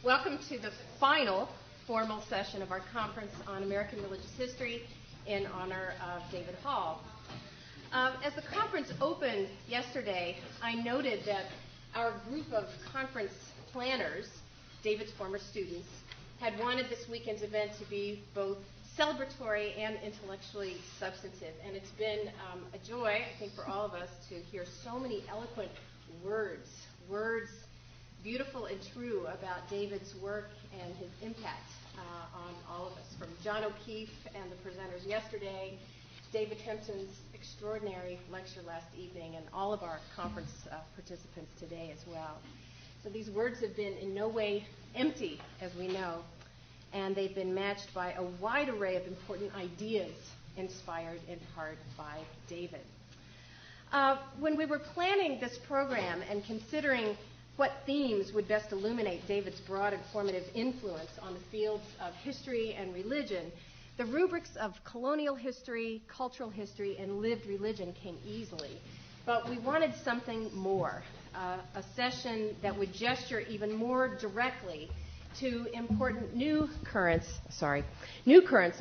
Welcome to the final formal session of our conference on American religious history in honor of David Hall. As the conference opened yesterday, I noted that our group of conference planners, David's former students, had wanted this weekend's event to be both celebratory and intellectually substantive. And it's been a joy, I think, for all of us to hear so many eloquent words beautiful and true about David's work and his impact on all of us, from John O'Keefe and the presenters yesterday, David Hempton's extraordinary lecture last evening, and all of our conference participants today as well. So these words have been in no way empty, as we know, and they've been matched by a wide array of important ideas inspired in part by David. When we were planning this program and considering what themes would best illuminate David's broad and formative influence on the fields of history and religion, the rubrics of colonial history, cultural history, and lived religion came easily. But we wanted something more, a session that would gesture even more directly to important new currents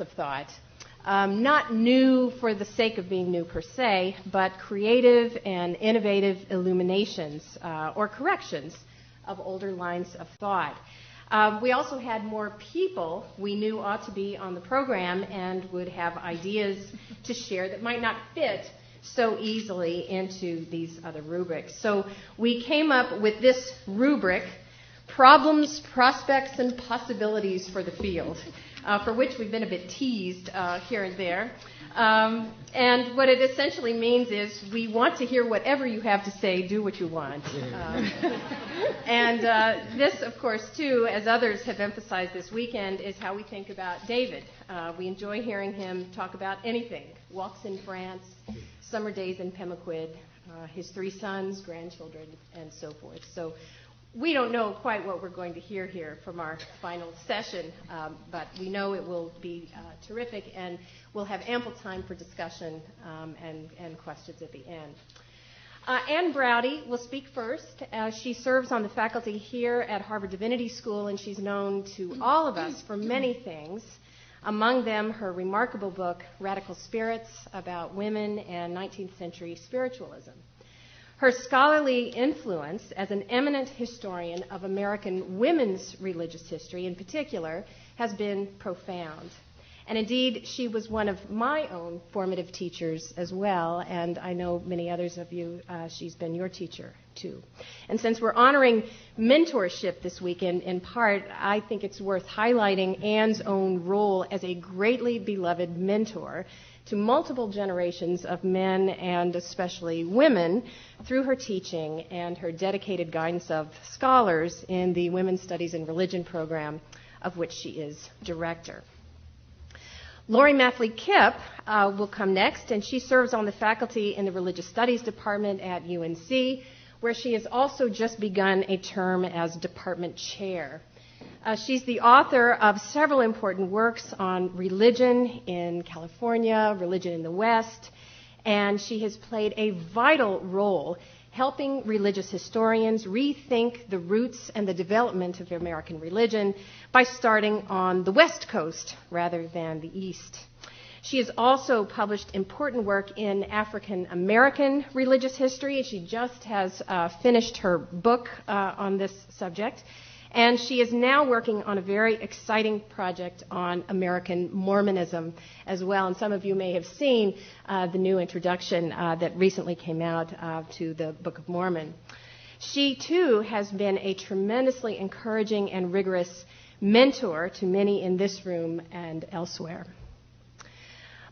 of thought. Not new for the sake of being new per se, but creative and innovative illuminations or corrections of older lines of thought. We also had more people we knew ought to be on the program and would have ideas to share that might not fit so easily into these other rubrics. So we came up with this rubric, Problems, Prospects, and Possibilities for the Field, for which we've been a bit teased here and there. And what it essentially means is we want to hear whatever you have to say, do what you want. And this, of course, too, as others have emphasized this weekend, is how we think about David. We enjoy hearing him talk about anything, walks in France, summer days in Pemaquid, his 3 sons, grandchildren, and so forth. So we don't know quite what we're going to hear here from our final session, but we know it will be terrific, and we'll have ample time for discussion and questions at the end. Ann Braude will speak first. She serves on the faculty here at Harvard Divinity School, and she's known to all of us for many things, among them her remarkable book, Radical Spirits, about women and 19th century spiritualism. Her scholarly influence as an eminent historian of American women's religious history in particular has been profound. And indeed, she was one of my own formative teachers as well, and I know many others of you, she's been your teacher too. And since we're honoring mentorship this weekend in part, I think it's worth highlighting Ann's own role as a greatly beloved mentor to multiple generations of men and especially women through her teaching and her dedicated guidance of scholars in the Women's Studies in Religion program, of which she is director. Lori Mathley Kipp will come next, and she serves on the faculty in the Religious Studies Department at UNC, where she has also just begun a term as department chair. She's the author of several important works on religion in California, religion in the West, and she has played a vital role helping religious historians rethink the roots and the development of American religion by starting on the West Coast rather than the East. She has also published important work in African American religious history. She just has finished her book on this subject. And she is now working on a very exciting project on American Mormonism as well. And some of you may have seen the new introduction that recently came out to the Book of Mormon. She, too, has been a tremendously encouraging and rigorous mentor to many in this room and elsewhere.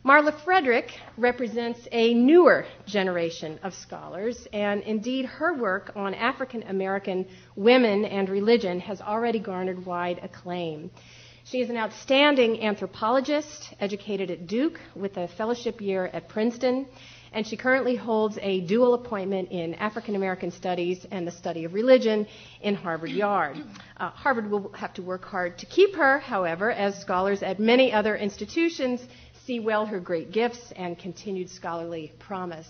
Marla Frederick represents a newer generation of scholars, and indeed her work on African American women and religion has already garnered wide acclaim. She is an outstanding anthropologist, educated at Duke with a fellowship year at Princeton, and she currently holds a dual appointment in African American Studies and the Study of Religion in Harvard Yard. Harvard will have to work hard to keep her, however, as scholars at many other institutions see well her great gifts and continued scholarly promise.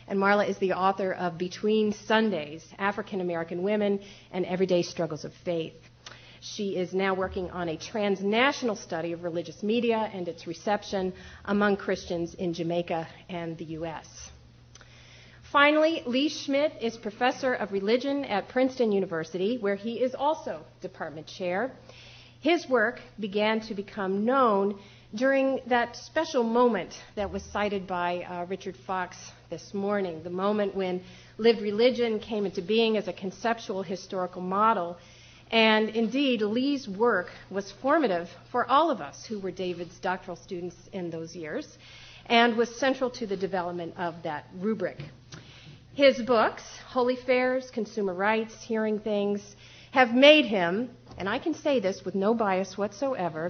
And Marla is the author of Between Sundays, African American Women and Everyday Struggles of Faith. She is now working on a transnational study of religious media and its reception among Christians in Jamaica and the U.S. Finally, Lee Schmidt is professor of religion at Princeton University, where he is also department chair. His work began to become known during that special moment that was cited by Richard Fox this morning, the moment when lived religion came into being as a conceptual historical model. And indeed, Lee's work was formative for all of us who were David's doctoral students in those years and was central to the development of that rubric. His books, Holy Fairs, Consumer Rights, Hearing Things, have made him, and I can say this with no bias whatsoever,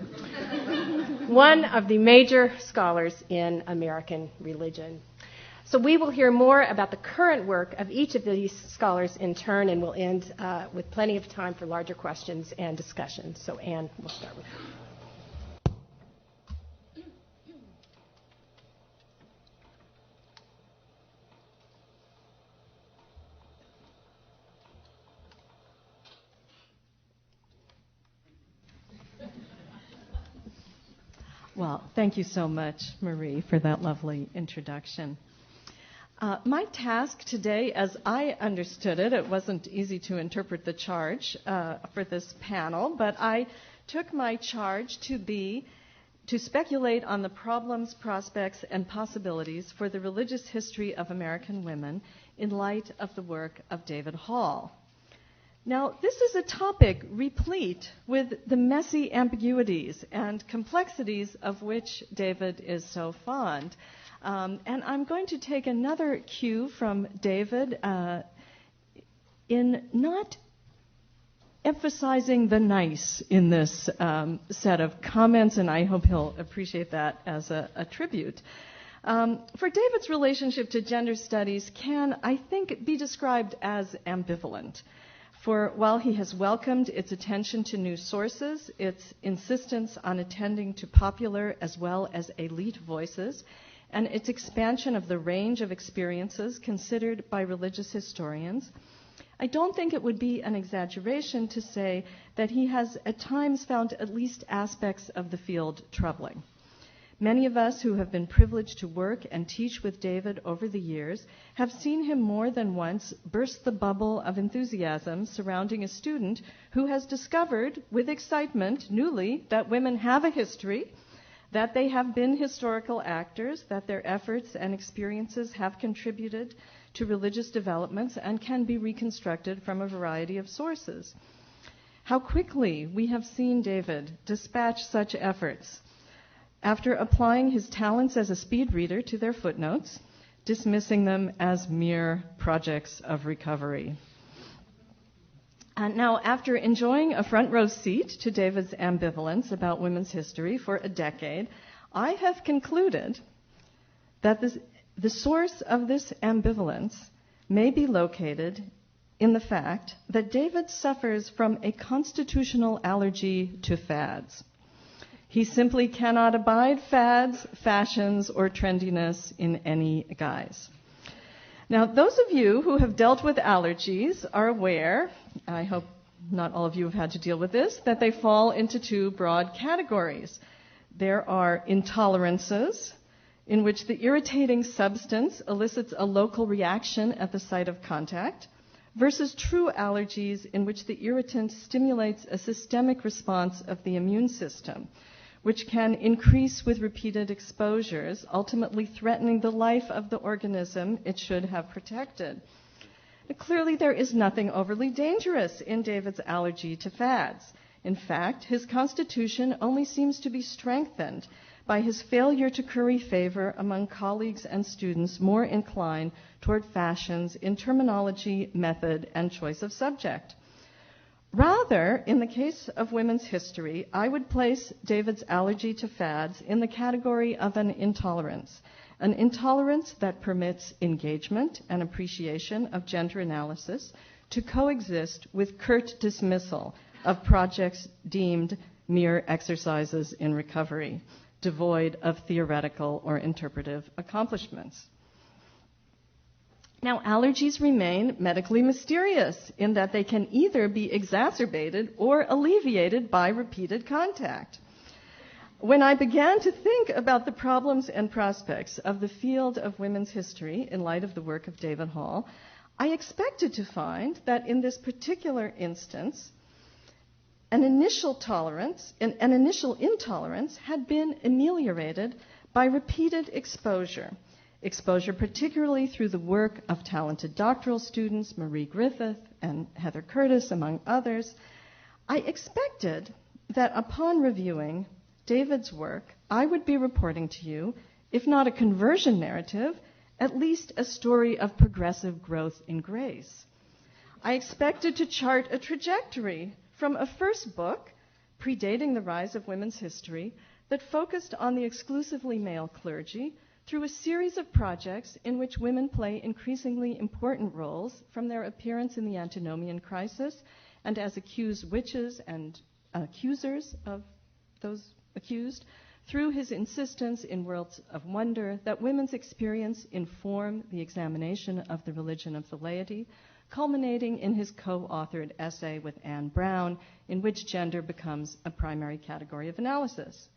one of the major scholars in American religion. So we will hear more about the current work of each of these scholars in turn, and we'll end with plenty of time for larger questions and discussion. So Anne, we'll start with you. Well, thank you so much, Marie, for that lovely introduction. My task today, as I understood it, it wasn't easy to interpret the charge for this panel, but I took my charge to speculate on the problems, prospects, and possibilities for the religious history of American women in light of the work of David Hall. Now, this is a topic replete with the messy ambiguities and complexities of which David is so fond. And I'm going to take another cue from David in not emphasizing the nice in this set of comments, and I hope he'll appreciate that as a tribute. For David's relationship to gender studies can, I think, be described as ambivalent. For while he has welcomed its attention to new sources, its insistence on attending to popular as well as elite voices, and its expansion of the range of experiences considered by religious historians, I don't think it would be an exaggeration to say that he has at times found at least aspects of the field troubling. Many of us who have been privileged to work and teach with David over the years have seen him more than once burst the bubble of enthusiasm surrounding a student who has discovered with excitement newly that women have a history, that they have been historical actors, that their efforts and experiences have contributed to religious developments and can be reconstructed from a variety of sources. How quickly we have seen David dispatch such efforts after applying his talents as a speed reader to their footnotes, dismissing them as mere projects of recovery. And now, after enjoying a front row seat to David's ambivalence about women's history for a decade, I have concluded that the source of this ambivalence may be located in the fact that David suffers from a constitutional allergy to fads. He simply cannot abide fads, fashions, or trendiness in any guise. Now, those of you who have dealt with allergies are aware, I hope not all of you have had to deal with this, that they fall into two broad categories. There are intolerances, in which the irritating substance elicits a local reaction at the site of contact, versus true allergies, in which the irritant stimulates a systemic response of the immune system, which can increase with repeated exposures, ultimately threatening the life of the organism it should have protected. Clearly, there is nothing overly dangerous in David's allergy to fads. In fact, his constitution only seems to be strengthened by his failure to curry favor among colleagues and students more inclined toward fashions in terminology, method, and choice of subject. Rather, in the case of women's history, I would place David's allergy to fads in the category of an intolerance that permits engagement and appreciation of gender analysis to coexist with curt dismissal of projects deemed mere exercises in recovery, devoid of theoretical or interpretive accomplishments. Now, allergies remain medically mysterious in that they can either be exacerbated or alleviated by repeated contact. When I began to think about the problems and prospects of the field of women's history in light of the work of David Hall, I expected to find that in this particular instance, an initial intolerance had been ameliorated by repeated exposure particularly through the work of talented doctoral students, Marie Griffith and Heather Curtis, among others. I expected that upon reviewing David's work, I would be reporting to you, if not a conversion narrative, at least a story of progressive growth in grace. I expected to chart a trajectory from a first book, predating the rise of women's history, that focused on the exclusively male clergy, through a series of projects in which women play increasingly important roles, from their appearance in the Antinomian Crisis and as accused witches and accusers of those accused, through his insistence in Worlds of Wonder that women's experience inform the examination of the religion of the laity, culminating in his co-authored essay with Anne Brown, in which gender becomes a primary category of analysis.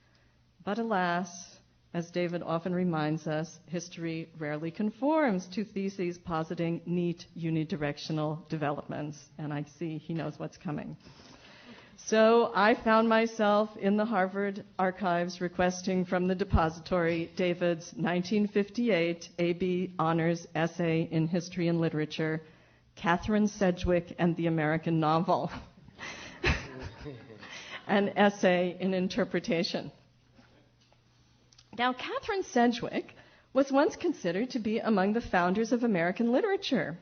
But alas, as David often reminds us, history rarely conforms to theses positing neat unidirectional developments, and I see he knows what's coming. So I found myself in the Harvard archives requesting from the depository David's 1958 A.B. Honors essay in History and Literature, Catherine Sedgwick and the American Novel, an essay in interpretation. Now, Catherine Sedgwick was once considered to be among the founders of American literature.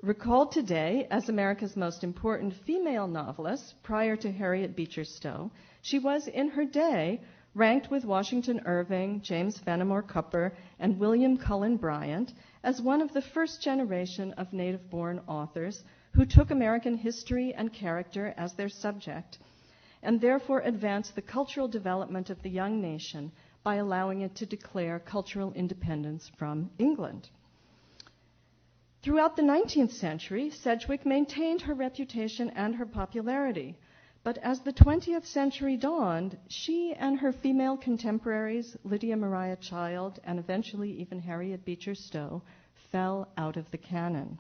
Recalled today as America's most important female novelist prior to Harriet Beecher Stowe, she was in her day ranked with Washington Irving, James Fenimore Cooper, and William Cullen Bryant as one of the first generation of native-born authors who took American history and character as their subject, and therefore advanced the cultural development of the young nation by allowing it to declare cultural independence from England. Throughout the 19th century, Sedgwick maintained her reputation and her popularity, but as the 20th century dawned, she and her female contemporaries, Lydia Maria Child and eventually even Harriet Beecher Stowe, fell out of the canon.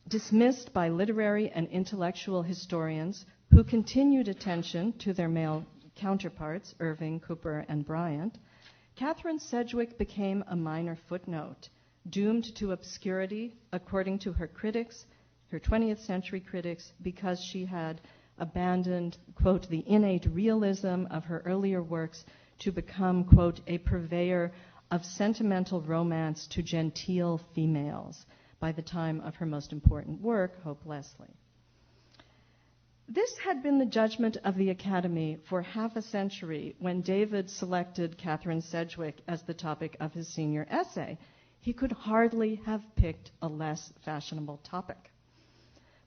Dismissed by literary and intellectual historians who continued attention to their male counterparts, Irving, Cooper, and Bryant, Catherine Sedgwick became a minor footnote, doomed to obscurity, according to her critics, her 20th century critics, because she had abandoned, quote, the innate realism of her earlier works to become, quote, a purveyor of sentimental romance to genteel females by the time of her most important work, Hope Leslie. This had been the judgment of the Academy for half a century when David selected Catherine Sedgwick as the topic of his senior essay. He could hardly have picked a less fashionable topic.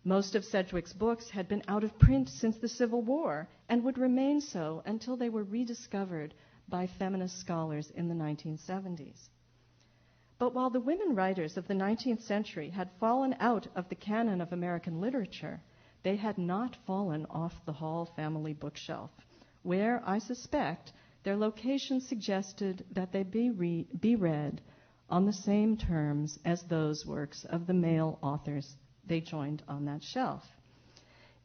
Most of Sedgwick's books had been out of print since the Civil War and would remain so until they were rediscovered by feminist scholars in the 1970s. But while the women writers of the 19th century had fallen out of the canon of American literature, they had not fallen off the Hall family bookshelf, where, I suspect, their location suggested that they be read on the same terms as those works of the male authors they joined on that shelf.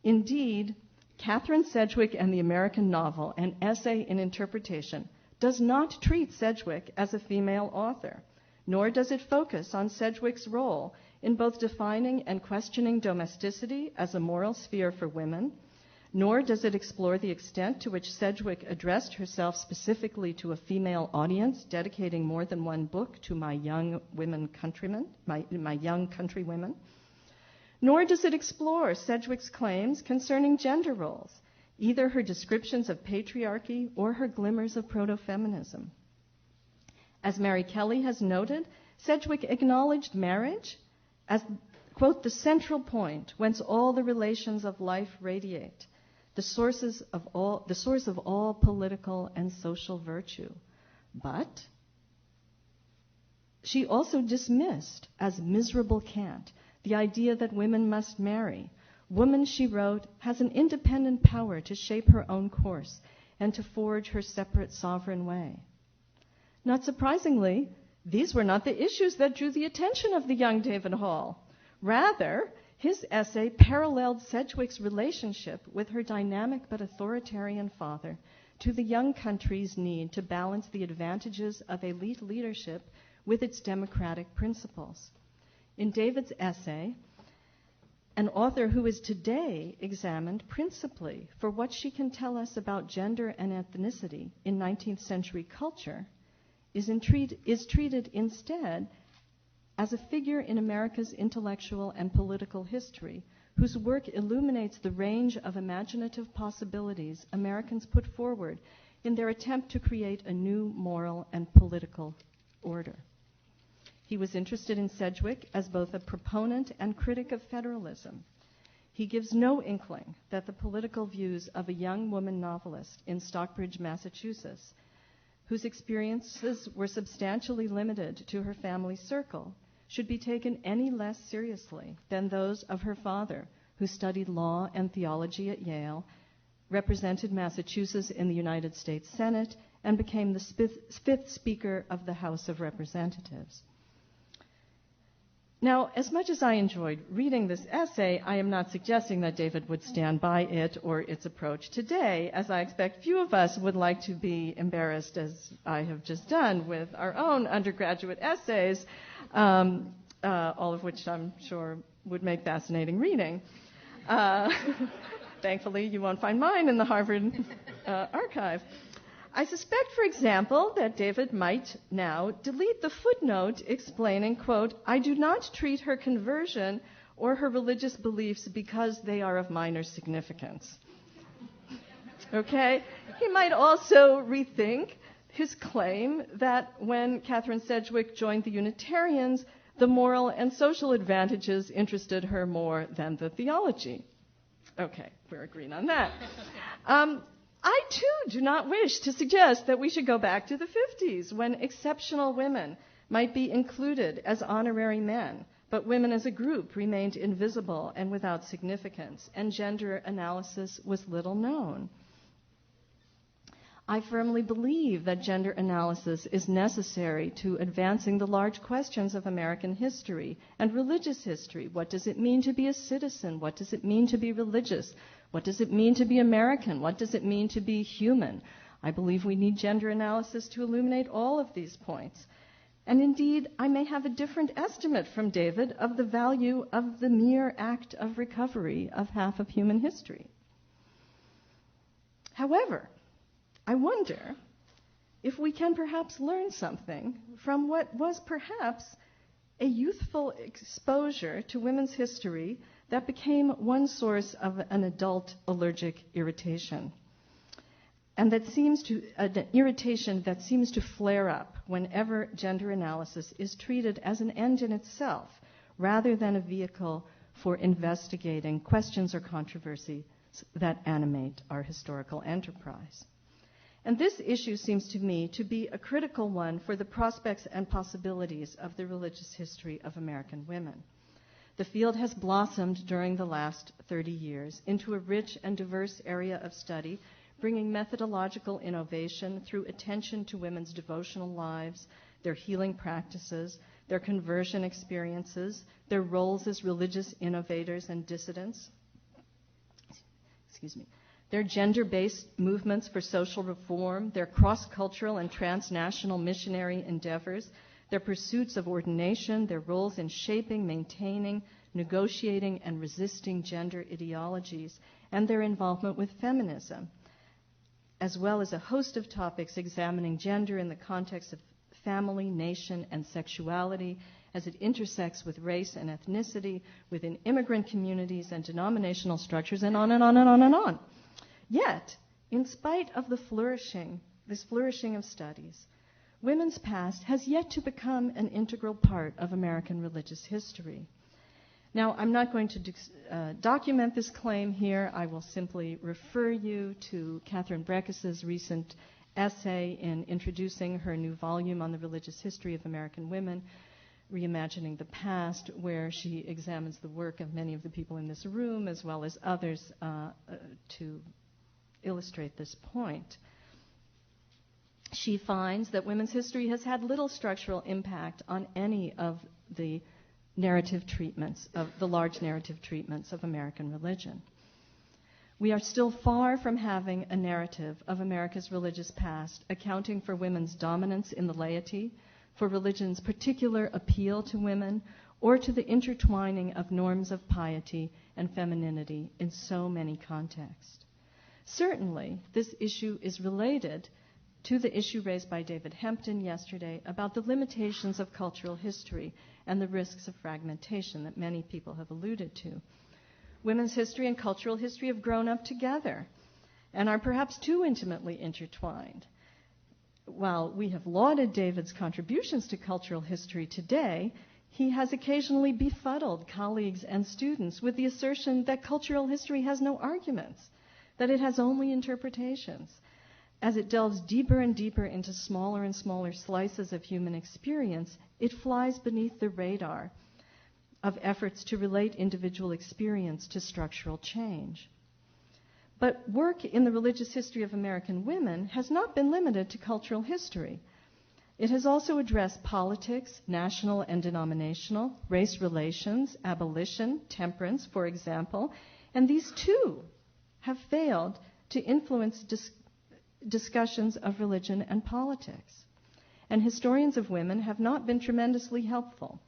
Indeed, Catherine Sedgwick and the American Novel, an essay in interpretation, does not treat Sedgwick as a female author, nor does it focus on Sedgwick's role in both defining and questioning domesticity as a moral sphere for women, nor does it explore the extent to which Sedgwick addressed herself specifically to a female audience, dedicating more than one book to my young women countrymen, my young countrywomen, nor does it explore Sedgwick's claims concerning gender roles, either her descriptions of patriarchy or her glimmers of proto-feminism. As Mary Kelly has noted, Sedgwick acknowledged marriage as, quote, the central point whence all the relations of life radiate, the source of all political and social virtue. But She also dismissed as miserable cant the idea that women must marry. Woman, she wrote, has an independent power to shape her own course and to forge her separate sovereign way. Not surprisingly, these were not the issues that drew the attention of the young David Hall. Rather, his essay paralleled Sedgwick's relationship with her dynamic but authoritarian father to the young country's need to balance the advantages of elite leadership with its democratic principles. In David's essay, an author who is today examined principally for what she can tell us about gender and ethnicity in 19th century culture is treated instead as a figure in America's intellectual and political history whose work illuminates the range of imaginative possibilities Americans put forward in their attempt to create a new moral and political order. He was interested in Sedgwick as both a proponent and critic of federalism. He gives no inkling that the political views of a young woman novelist in Stockbridge, Massachusetts, whose experiences were substantially limited to her family circle, should be taken any less seriously than those of her father, who studied law and theology at Yale, represented Massachusetts in the United States Senate, and became the fifth Speaker of the House of Representatives. Now, as much as I enjoyed reading this essay, I am not suggesting that David would stand by it or its approach today, as I expect few of us would like to be embarrassed, as I have just done, with our own undergraduate essays, all of which I'm sure would make fascinating reading. Thankfully, you won't find mine in the Harvard archive. I suspect, for example, that David might now delete the footnote explaining, quote, "I do not treat her conversion or her religious beliefs because they are of minor significance." Okay? He might also rethink his claim that when Catherine Sedgwick joined the Unitarians, the moral and social advantages interested her more than the theology. Okay, we're agreeing on that. I, too, do not wish to suggest that we should go back to the 50s when exceptional women might be included as honorary men, but women as a group remained invisible and without significance, and gender analysis was little known. I firmly believe that gender analysis is necessary to advancing the large questions of American history and religious history. What does it mean to be a citizen? What does it mean to be religious? What does it mean to be American? What does it mean to be human? I believe we need gender analysis to illuminate all of these points. And indeed, I may have a different estimate from David of the value of the mere act of recovery of half of human history. However, I wonder if we can perhaps learn something from what was perhaps a youthful exposure to women's history that became one source of an adult allergic irritation. And that an irritation that seems to flare up whenever gender analysis is treated as an end in itself, rather than a vehicle for investigating questions or controversies that animate our historical enterprise. And this issue seems to me to be a critical one for the prospects and possibilities of the religious history of American women. The field has blossomed during the last 30 years into a rich and diverse area of study, bringing methodological innovation through attention to women's devotional lives, their healing practices, their conversion experiences, their roles as religious innovators and dissidents, their gender-based movements for social reform, their cross-cultural and transnational missionary endeavors, their pursuits of ordination, their roles in shaping, maintaining, negotiating, and resisting gender ideologies, and their involvement with feminism, as well as a host of topics examining gender in the context of family, nation, and sexuality as it intersects with race and ethnicity, within immigrant communities and denominational structures, and on and on and on and on. Yet, in spite of this flourishing of studies, women's past has yet to become an integral part of American religious history. Now, I'm not going to document this claim here. I will simply refer you to Catherine Breckes' recent essay in introducing her new volume on the religious history of American women, Reimagining the Past, where she examines the work of many of the people in this room as well as others to illustrate this point. She finds that women's history has had little structural impact on any of the narrative treatments, of the large narrative treatments of American religion. We are still far from having a narrative of America's religious past accounting for women's dominance in the laity, for religion's particular appeal to women, or to the intertwining of norms of piety and femininity in so many contexts. Certainly, this issue is related to the issue raised by David Hempton yesterday about the limitations of cultural history and the risks of fragmentation that many people have alluded to. Women's history and cultural history have grown up together and are perhaps too intimately intertwined. While we have lauded David's contributions to cultural history today, he has occasionally befuddled colleagues and students with the assertion that cultural history has no arguments, that it has only interpretations. As it delves deeper and deeper into smaller and smaller slices of human experience, it flies beneath the radar of efforts to relate individual experience to structural change. But work in the religious history of American women has not been limited to cultural history. It has also addressed politics, national and denominational, race relations, abolition, temperance, for example, and these too have failed to influence discussions of religion and politics. And historians of women have not been tremendously helpful.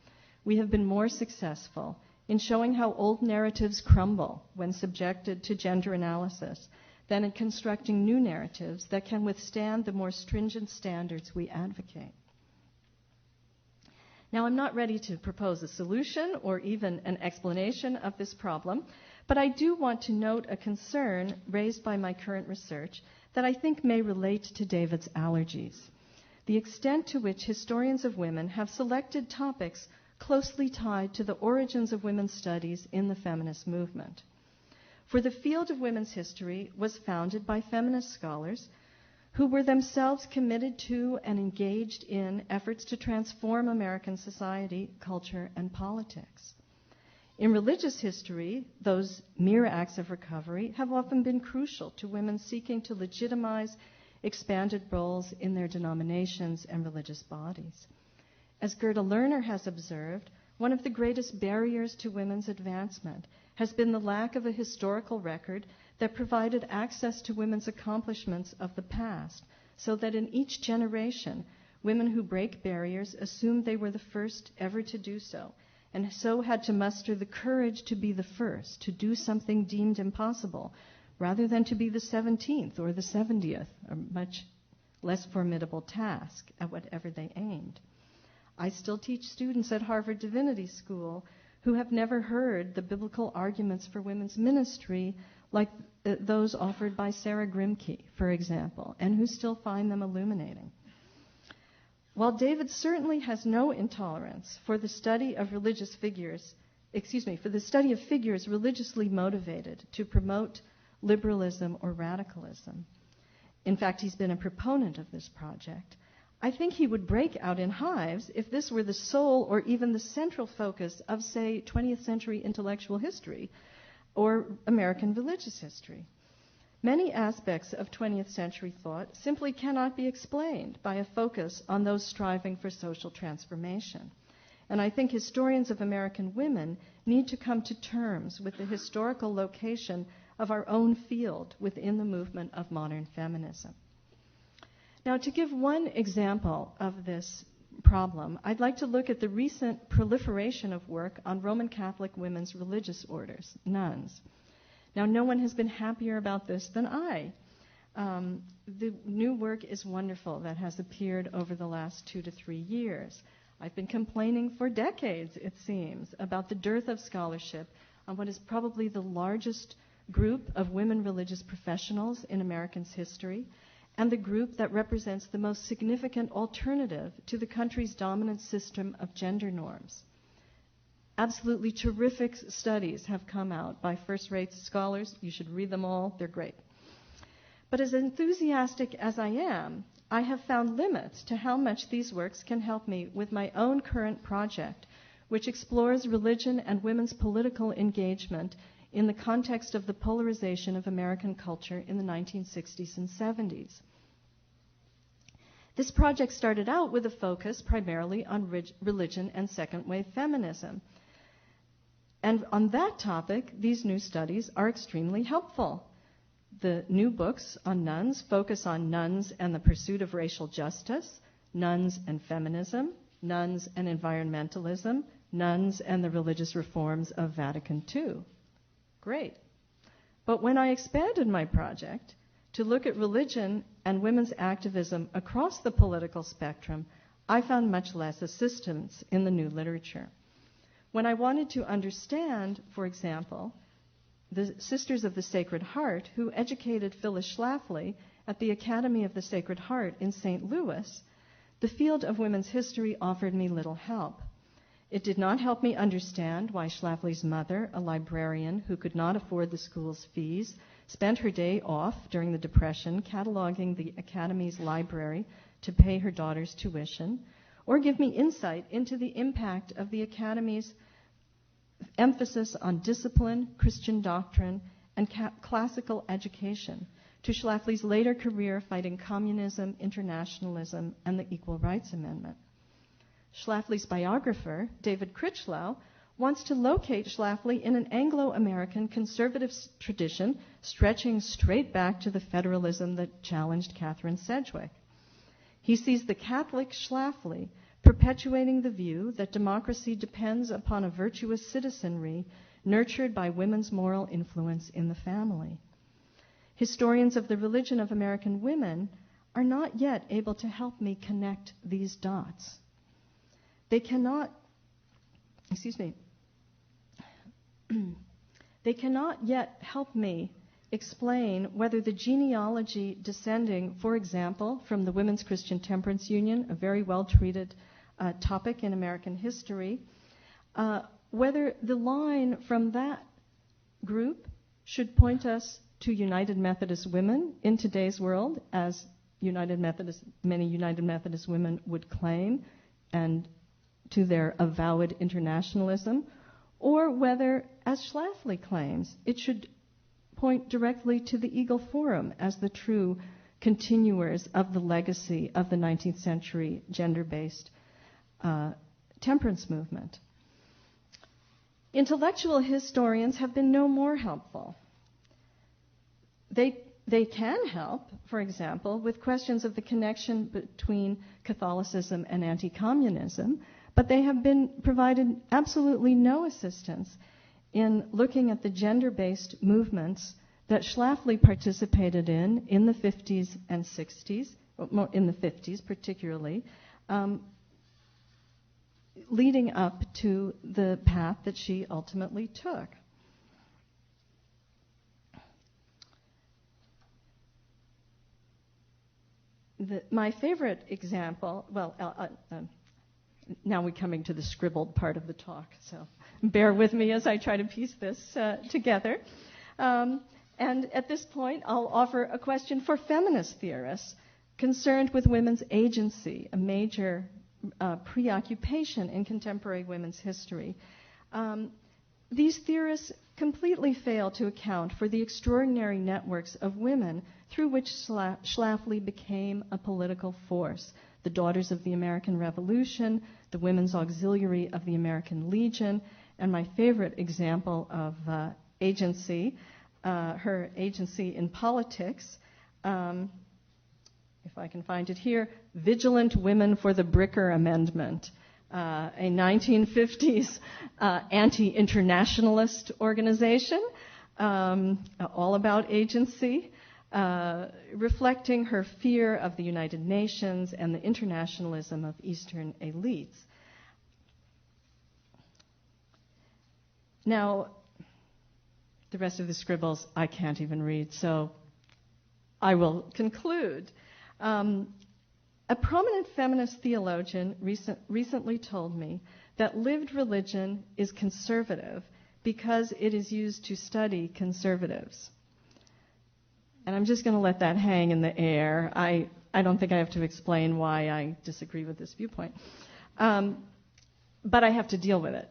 We have been more successful in showing how old narratives crumble when subjected to gender analysis than in constructing new narratives that can withstand the more stringent standards we advocate. Now, I'm not ready to propose a solution or even an explanation of this problem, but I do want to note a concern raised by my current research that I think may relate to David's allergies: the extent to which historians of women have selected topics closely tied to the origins of women's studies in the feminist movement. For the field of women's history was founded by feminist scholars who were themselves committed to and engaged in efforts to transform American society, culture, and politics. In religious history, those mere acts of recovery have often been crucial to women seeking to legitimize expanded roles in their denominations and religious bodies. As Gerda Lerner has observed, one of the greatest barriers to women's advancement has been the lack of a historical record that provided access to women's accomplishments of the past, so that in each generation, women who break barriers assumed they were the first ever to do so, and so had to muster the courage to be the first, to do something deemed impossible, rather than to be the 17th or the 70th, a much less formidable task at whatever they aimed. I still teach students at Harvard Divinity School who have never heard the biblical arguments for women's ministry like those offered by Sarah Grimke, for example, and who still find them illuminating. While David certainly has no intolerance for the study of figures religiously motivated to promote liberalism or radicalism, in fact, he's been a proponent of this project, I think he would break out in hives if this were the sole or even the central focus of, say, 20th century intellectual history or American religious history. Many aspects of 20th century thought simply cannot be explained by a focus on those striving for social transformation. And I think historians of American women need to come to terms with the historical location of our own field within the movement of modern feminism. Now, to give one example of this problem, I'd like to look at the recent proliferation of work on Roman Catholic women's religious orders, nuns. Now, no one has been happier about this than I. The new work is wonderful that has appeared over the last 2 to 3 years. I've been complaining for decades, it seems, about the dearth of scholarship on what is probably the largest group of women religious professionals in American's history, and the group that represents the most significant alternative to the country's dominant system of gender norms. Absolutely terrific studies have come out by first-rate scholars. You should read them all. They're great. But as enthusiastic as I am, I have found limits to how much these works can help me with my own current project, which explores religion and women's political engagement in the context of the polarization of American culture in the 1960s and 70s. This project started out with a focus primarily on religion and second-wave feminism. And on that topic, these new studies are extremely helpful. The new books on nuns focus on nuns and the pursuit of racial justice, nuns and feminism, nuns and environmentalism, nuns and the religious reforms of Vatican II. Great. But when I expanded my project to look at religion and women's activism across the political spectrum, I found much less assistance in the new literature. When I wanted to understand, for example, the Sisters of the Sacred Heart, who educated Phyllis Schlafly at the Academy of the Sacred Heart in St. Louis, the field of women's history offered me little help. It did not help me understand why Schlafly's mother, a librarian who could not afford the school's fees, spent her day off during the Depression cataloging the Academy's library to pay her daughter's tuition, or give me insight into the impact of the Academy's emphasis on discipline, Christian doctrine, and classical education to Schlafly's later career fighting communism, internationalism, and the Equal Rights Amendment. Schlafly's biographer, David Critchlow, wants to locate Schlafly in an Anglo-American conservative tradition stretching straight back to the federalism that challenged Catherine Sedgwick. He sees the Catholic Schlafly perpetuating the view that democracy depends upon a virtuous citizenry nurtured by women's moral influence in the family. Historians of the religion of American women are not yet able to help me connect these dots. They cannot yet help me explain whether the genealogy descending, for example, from the Women's Christian Temperance Union, a very well-treated topic in American history, whether the line from that group should point us to United Methodist women in today's world, as many United Methodist women would claim, and to their avowed internationalism, or whether, as Schlafly claims, it should point directly to the Eagle Forum as the true continuers of the legacy of the 19th century gender-based temperance movement. Intellectual historians have been no more helpful. They can help, for example, with questions of the connection between Catholicism and anti-communism, but they have been provided absolutely no assistance in looking at the gender-based movements that Schlafly participated in the 50s and 60s, in the 50s particularly, leading up to the path that she ultimately took. My favorite example, now we're coming to the scribbled part of the talk, so bear with me as I try to piece this together. And at this point, I'll offer a question for feminist theorists concerned with women's agency, a major preoccupation in contemporary women's history. These theorists completely fail to account for the extraordinary networks of women through which Schlafly became a political force. The Daughters of the American Revolution, the Women's Auxiliary of the American Legion, and my favorite example of agency, her agency in politics, if I can find it here, Vigilant Women for the Bricker Amendment, a 1950s anti-internationalist organization, all about agency, reflecting her fear of the United Nations and the internationalism of Eastern elites. Now, the rest of the scribbles I can't even read, so I will conclude. A prominent feminist theologian recently told me that lived religion is conservative because it is used to study conservatives. And I'm just going to let that hang in the air. I don't think I have to explain why I disagree with this viewpoint. But I have to deal with it.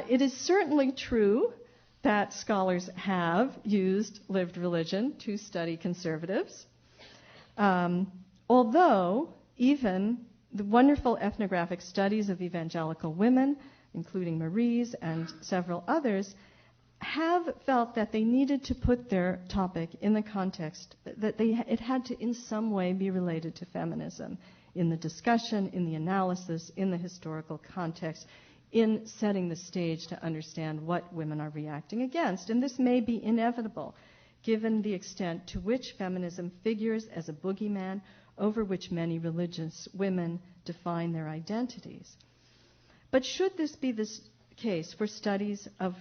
It is certainly true that scholars have used lived religion to study conservatives. Although even the wonderful ethnographic studies of evangelical women, including Marie's and several others, have felt that they needed to put their topic in the context, that it had to in some way be related to feminism in the discussion, in the analysis, in the historical context, in setting the stage to understand what women are reacting against. And this may be inevitable, given the extent to which feminism figures as a boogeyman over which many religious women define their identities. But should this be the case for studies of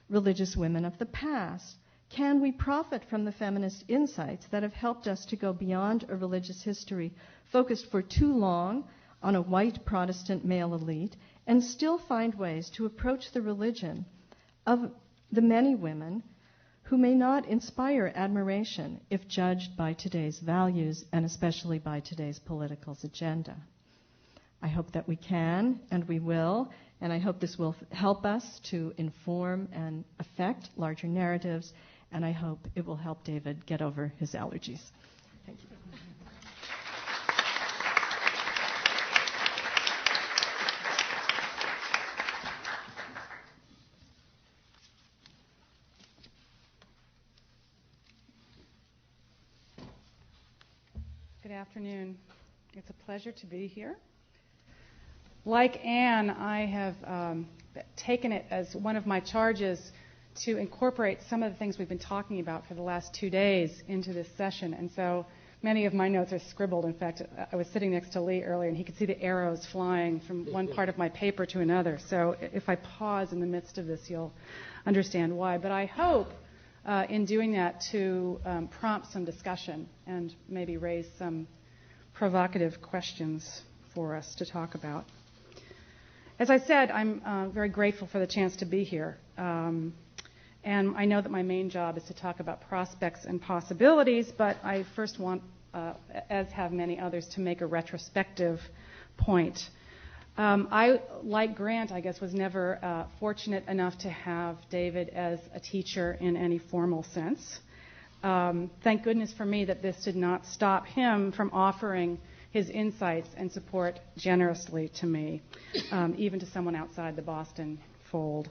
religious women of the past? Can we profit from the feminist insights that have helped us to go beyond a religious history focused for too long on a white Protestant male elite and still find ways to approach the religion of the many women who may not inspire admiration if judged by today's values and especially by today's political agenda? I hope that we can, and we will, and I hope this will help us to inform and affect larger narratives, and I hope it will help David get over his allergies. Thank you. Good afternoon. It's a pleasure to be here. Like Anne, I have taken it as one of my charges to incorporate some of the things we've been talking about for the last 2 days into this session. And so many of my notes are scribbled. In fact, I was sitting next to Lee earlier, and he could see the arrows flying from one part of my paper to another. So if I pause in the midst of this, you'll understand why. But I hope in doing that to prompt some discussion and maybe raise some provocative questions for us to talk about. As I said, I'm very grateful for the chance to be here. And I know that my main job is to talk about prospects and possibilities, but I first want, as have many others, to make a retrospective point. I, like Grant, I guess, was never fortunate enough to have David as a teacher in any formal sense. Thank goodness for me that this did not stop him from offering his insights and support generously to me, even to someone outside the Boston fold.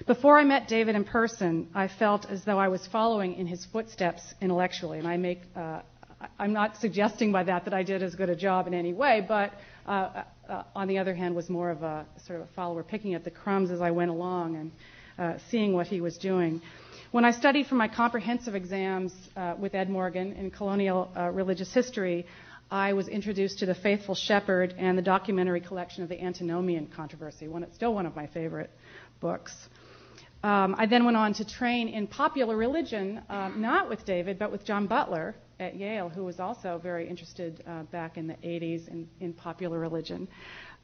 Before I met David in person, I felt as though I was following in his footsteps intellectually, and I'm not suggesting by that I did as good a job in any way, but on the other hand was more of a sort of a follower, picking at the crumbs as I went along and seeing what he was doing. When I studied for my comprehensive exams with Ed Morgan in colonial religious history, I was introduced to The Faithful Shepherd and the documentary collection of the Antinomian Controversy. It's still one of my favorite books. I then went on to train in popular religion, not with David, but with John Butler at Yale, who was also very interested back in the 80s in popular religion.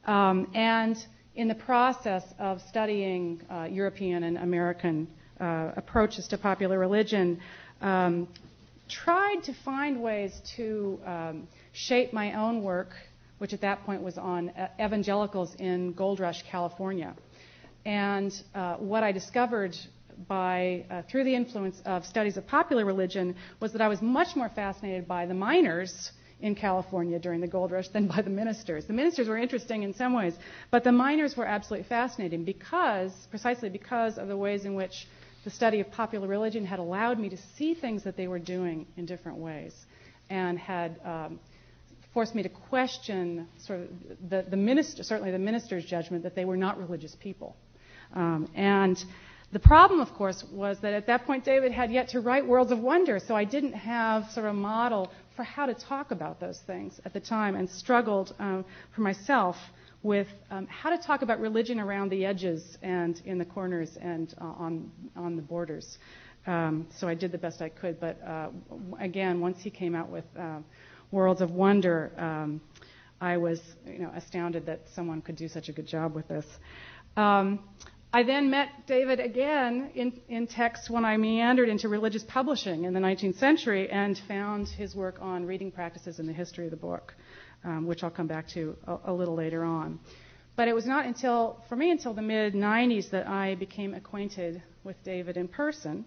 And in the process of studying European and American approaches to popular religion, tried to find ways to shape my own work, which at that point was on evangelicals in Gold Rush, California. And what I discovered through the influence of studies of popular religion was that I was much more fascinated by the miners in California during the gold rush than by the ministers. The ministers were interesting in some ways, but the miners were absolutely fascinating precisely because of the ways in which the study of popular religion had allowed me to see things that they were doing in different ways and had forced me to question sort of certainly the minister's judgment that they were not religious people. And the problem, of course, was that at that point David had yet to write Worlds of Wonder, so I didn't have sort of a model for how to talk about those things at the time, and struggled for myself with how to talk about religion around the edges and in the corners and on the borders. So I did the best I could, but again, once he came out with Worlds of Wonder, I was astounded that someone could do such a good job with this. I then met David again in text when I meandered into religious publishing in the 19th century and found his work on reading practices in the history of the book, which I'll come back to a little later on. But it was not until the mid-90s that I became acquainted with David in person.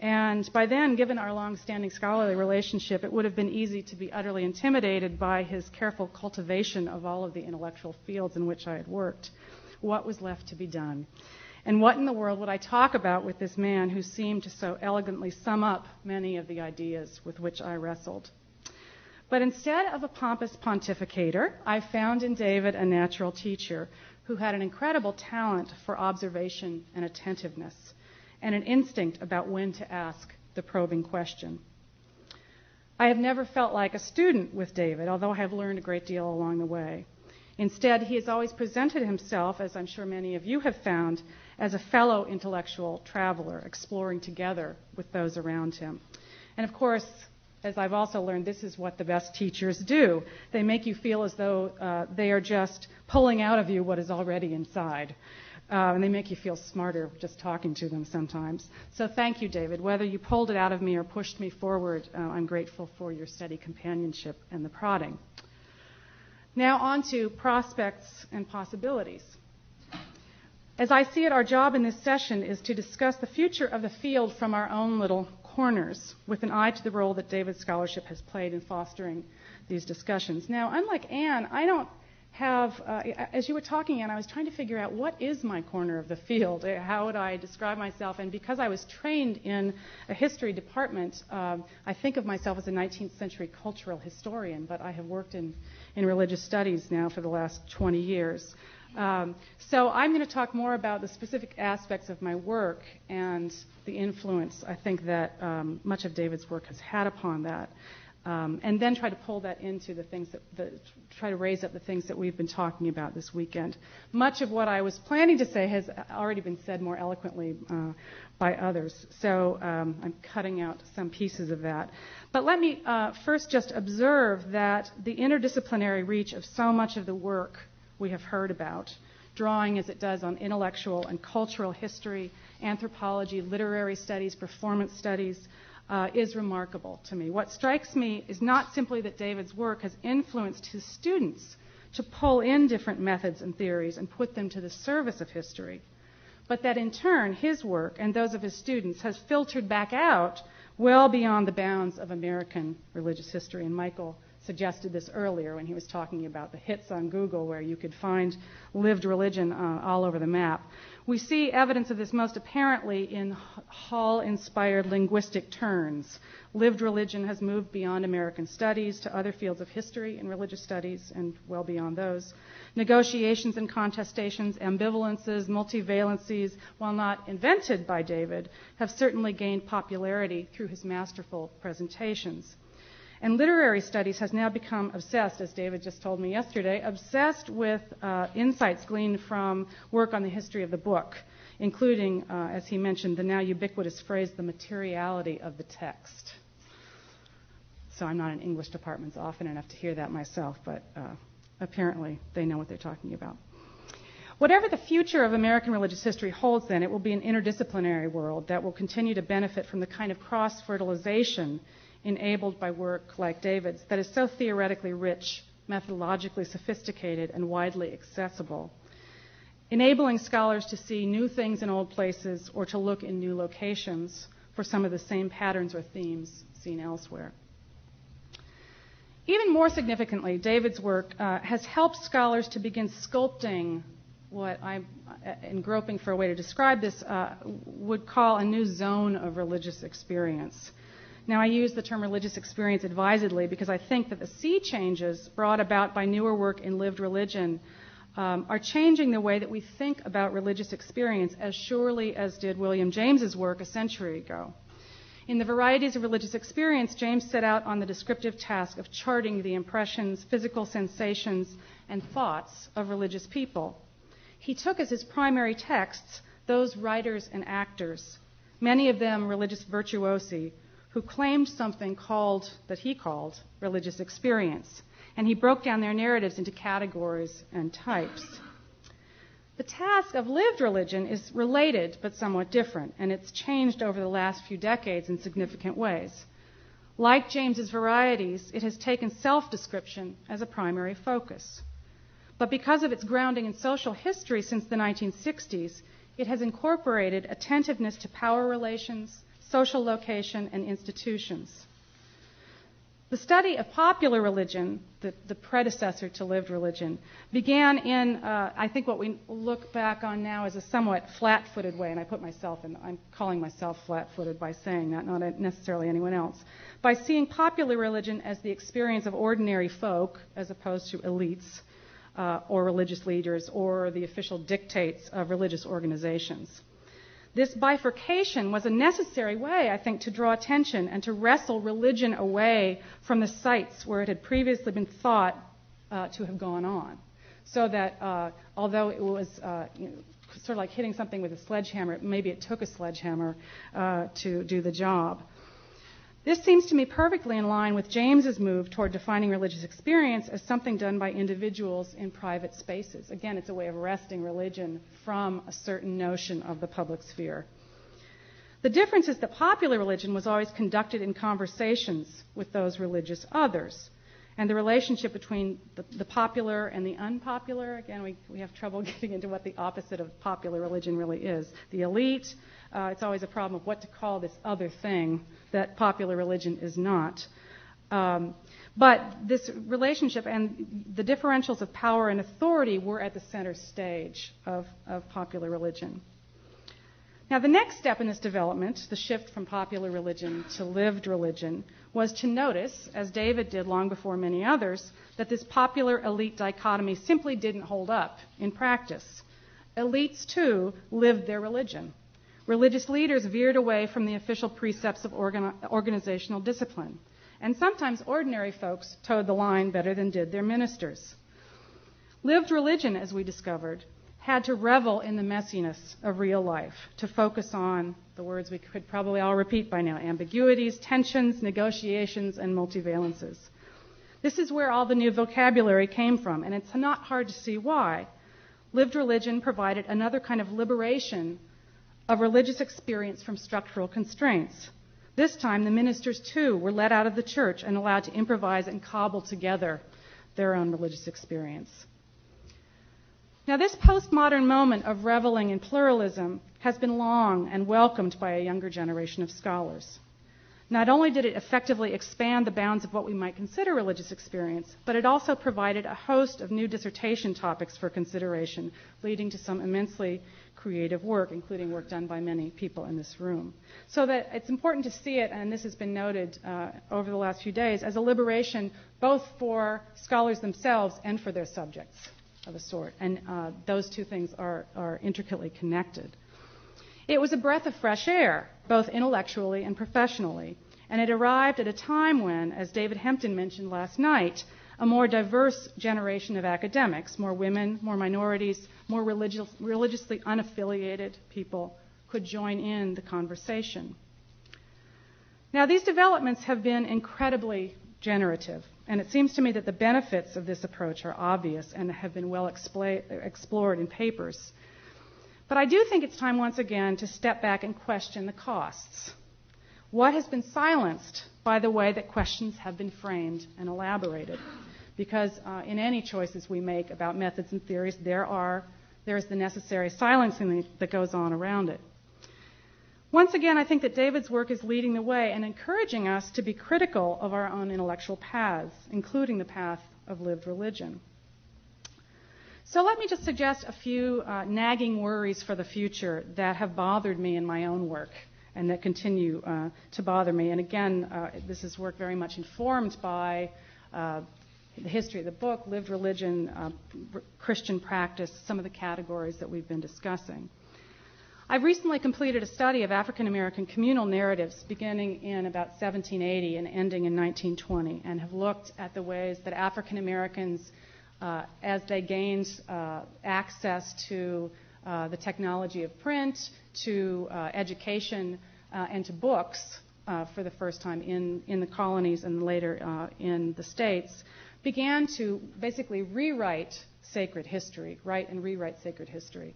And by then, given our long-standing scholarly relationship, it would have been easy to be utterly intimidated by his careful cultivation of all of the intellectual fields in which I had worked. What was left to be done? And what in the world would I talk about with this man who seemed to so elegantly sum up many of the ideas with which I wrestled? But instead of a pompous pontificator, I found in David a natural teacher who had an incredible talent for observation and attentiveness, and an instinct about when to ask the probing question. I have never felt like a student with David, although I have learned a great deal along the way. Instead, he has always presented himself, as I'm sure many of you have found, as a fellow intellectual traveler, exploring together with those around him. And of course, as I've also learned, this is what the best teachers do. They make you feel as though they are just pulling out of you what is already inside. And they make you feel smarter just talking to them sometimes. So thank you, David. Whether you pulled it out of me or pushed me forward, I'm grateful for your steady companionship and the prodding. Now on to prospects and possibilities. As I see it, our job in this session is to discuss the future of the field from our own little corners, with an eye to the role that David's scholarship has played in fostering these discussions. Now, unlike Anne, I don't have, as you were talking, Anne, I was trying to figure out what is my corner of the field, how would I describe myself, and because I was trained in a history department, I think of myself as a 19th century cultural historian, but I have worked in religious studies now for the last 20 years. So I'm going to talk more about the specific aspects of my work and the influence I think that much of David's work has had upon that. And then try to pull that into the things try to raise up the things that we've been talking about this weekend. Much of what I was planning to say has already been said more eloquently by others, so I'm cutting out some pieces of that. But let me first just observe that the interdisciplinary reach of so much of the work we have heard about, drawing as it does on intellectual and cultural history, anthropology, literary studies, performance studies, is remarkable to me. What strikes me is not simply that David's work has influenced his students to pull in different methods and theories and put them to the service of history, but that in turn his work and those of his students has filtered back out well beyond the bounds of American religious history. And Michael suggested this earlier when he was talking about the hits on Google where you could find lived religion all over the map. We see evidence of this most apparently in Hall-inspired linguistic turns. Lived religion has moved beyond American studies to other fields of history and religious studies and well beyond those. Negotiations and contestations, ambivalences, multivalencies, while not invented by David, have certainly gained popularity through his masterful presentations. And literary studies has now become obsessed, as David just told me yesterday, obsessed with insights gleaned from work on the history of the book, including, as he mentioned, the now ubiquitous phrase, the materiality of the text. So I'm not in English departments often enough to hear that myself, but apparently they know what they're talking about. Whatever the future of American religious history holds, then, it will be an interdisciplinary world that will continue to benefit from the kind of cross-fertilization enabled by work like David's that is so theoretically rich, methodologically sophisticated, and widely accessible, enabling scholars to see new things in old places or to look in new locations for some of the same patterns or themes seen elsewhere. Even more significantly, David's work has helped scholars to begin sculpting what I'm, in groping for a way to describe this, would call a new zone of religious experience. Now, I use the term religious experience advisedly because I think that the sea changes brought about by newer work in lived religion are changing the way that we think about religious experience as surely as did William James's work a century ago. In The Varieties of Religious Experience, James set out on the descriptive task of charting the impressions, physical sensations, and thoughts of religious people. He took as his primary texts those writers and actors, many of them religious virtuosi, who claimed something that he called religious experience. And he broke down their narratives into categories and types. The task of lived religion is related but somewhat different, and it's changed over the last few decades in significant ways. Like James's varieties, it has taken self-description as a primary focus. But because of its grounding in social history since the 1960s, it has incorporated attentiveness to power relations, social location, and institutions. The study of popular religion, the predecessor to lived religion, began in, I think, what we look back on now as a somewhat flat-footed way, and I'm calling myself flat-footed by saying that, not necessarily anyone else, by seeing popular religion as the experience of ordinary folk as opposed to elites or religious leaders or the official dictates of religious organizations. This bifurcation was a necessary way, I think, to draw attention and to wrestle religion away from the sites where it had previously been thought to have gone on. So that although it was sort of like hitting something with a sledgehammer, maybe it took a sledgehammer to do the job. This seems to me perfectly in line with James's move toward defining religious experience as something done by individuals in private spaces. Again, it's a way of wresting religion from a certain notion of the public sphere. The difference is that popular religion was always conducted in conversations with those religious others. And the relationship between the popular and the unpopular, again, we have trouble getting into what the opposite of popular religion really is. The elite, it's always a problem of what to call this other thing that popular religion is not. But this relationship and the differentials of power and authority were at the center stage of popular religion. Now, the next step in this development, the shift from popular religion to lived religion, was to notice, as David did long before many others, that this popular-elite dichotomy simply didn't hold up in practice. Elites, too, lived their religion. Religious leaders veered away from the official precepts of organizational discipline. And sometimes ordinary folks towed the line better than did their ministers. Lived religion, as we discovered, had to revel in the messiness of real life, to focus on the words we could probably all repeat by now: ambiguities, tensions, negotiations, and multivalences. This is where all the new vocabulary came from, and it's not hard to see why. Lived religion provided another kind of liberation of religious experience from structural constraints. This time, the ministers, too, were let out of the church and allowed to improvise and cobble together their own religious experience. Now, this postmodern moment of reveling in pluralism has been long and welcomed by a younger generation of scholars. Not only did it effectively expand the bounds of what we might consider religious experience, but it also provided a host of new dissertation topics for consideration, leading to some immensely creative work, including work done by many people in this room. So that it's important to see it, and this has been noted over the last few days, as a liberation both for scholars themselves and for their subjects of a sort. And those two things are intricately connected. It was a breath of fresh air, both intellectually and professionally, and it arrived at a time when, as David Hempton mentioned last night, a more diverse generation of academics, more women, more minorities, more religiously unaffiliated people could join in the conversation. Now, these developments have been incredibly generative, and it seems to me that the benefits of this approach are obvious and have been well explored in papers. But I do think it's time once again to step back and question the costs. What has been silenced by the way that questions have been framed and elaborated? Because in any choices we make about methods and theories, there is the necessary silencing that goes on around it. Once again, I think that David's work is leading the way and encouraging us to be critical of our own intellectual paths, including the path of lived religion. So let me just suggest a few nagging worries for the future that have bothered me in my own work and that continue to bother me. And again, this is work very much informed by the history of the book, lived religion, Christian practice, some of the categories that we've been discussing. I've recently completed a study of African American communal narratives beginning in about 1780 and ending in 1920, and have looked at the ways that African Americans, as they gained access to the technology of print, to education, and to books for the first time in the colonies and later in the States, began to basically rewrite sacred history, write and rewrite sacred history.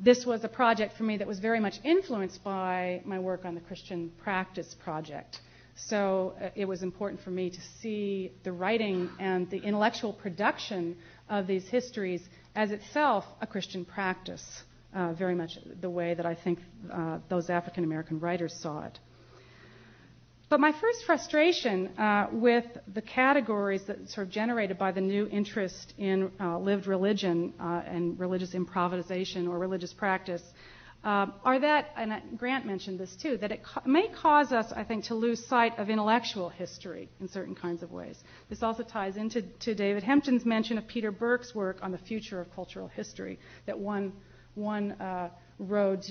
This was a project for me that was very much influenced by my work on the Christian Practice Project. So it was important for me to see the writing and the intellectual production of these histories as itself a Christian practice, very much the way that I think those African American writers saw it. But my first frustration with the categories that sort of generated by the new interest in lived religion and religious improvisation or religious practice are that, and Grant mentioned this too, that it may cause us, I think, to lose sight of intellectual history in certain kinds of ways. This also ties into David Hempton's mention of Peter Burke's work on the future of cultural history, that one road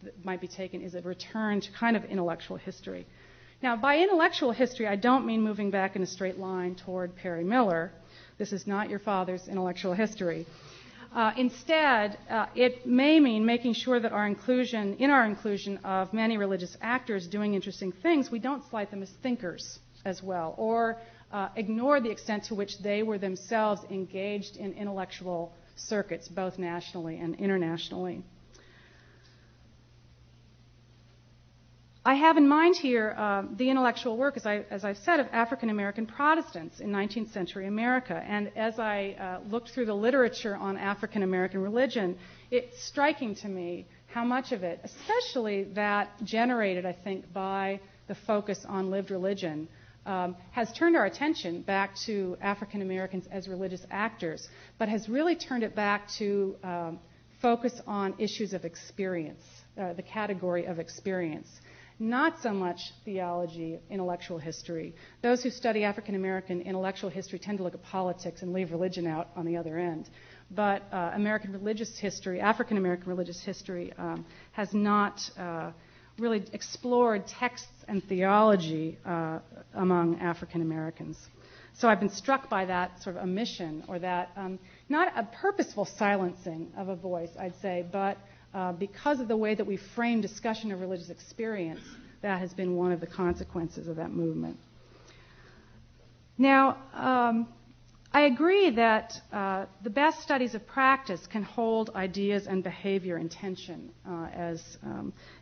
that might be taken is a return to kind of intellectual history. Now, by intellectual history, I don't mean moving back in a straight line toward Perry Miller. This is not your father's intellectual history. Instead, it may mean making sure that in our inclusion of many religious actors doing interesting things, we don't cite them as thinkers as well, or ignore the extent to which they were themselves engaged in intellectual circuits, both nationally and internationally. I have in mind here the intellectual work, as I've said, of African American Protestants in 19th century America. And as I looked through the literature on African American religion, it's striking to me how much of it, especially that generated, I think, by the focus on lived religion, has turned our attention back to African Americans as religious actors, but has really turned it back to focus on issues of experience, the category of experience. Not so much theology, intellectual history. Those who study African American intellectual history tend to look at politics and leave religion out on the other end. But American religious history, African American religious history, has not really explored texts and theology among African Americans. So I've been struck by that sort of omission, or that not a purposeful silencing of a voice, I'd say, but because of the way that we frame discussion of religious experience, that has been one of the consequences of that movement. Now, I agree that the best studies of practice can hold ideas and behavior in tension, as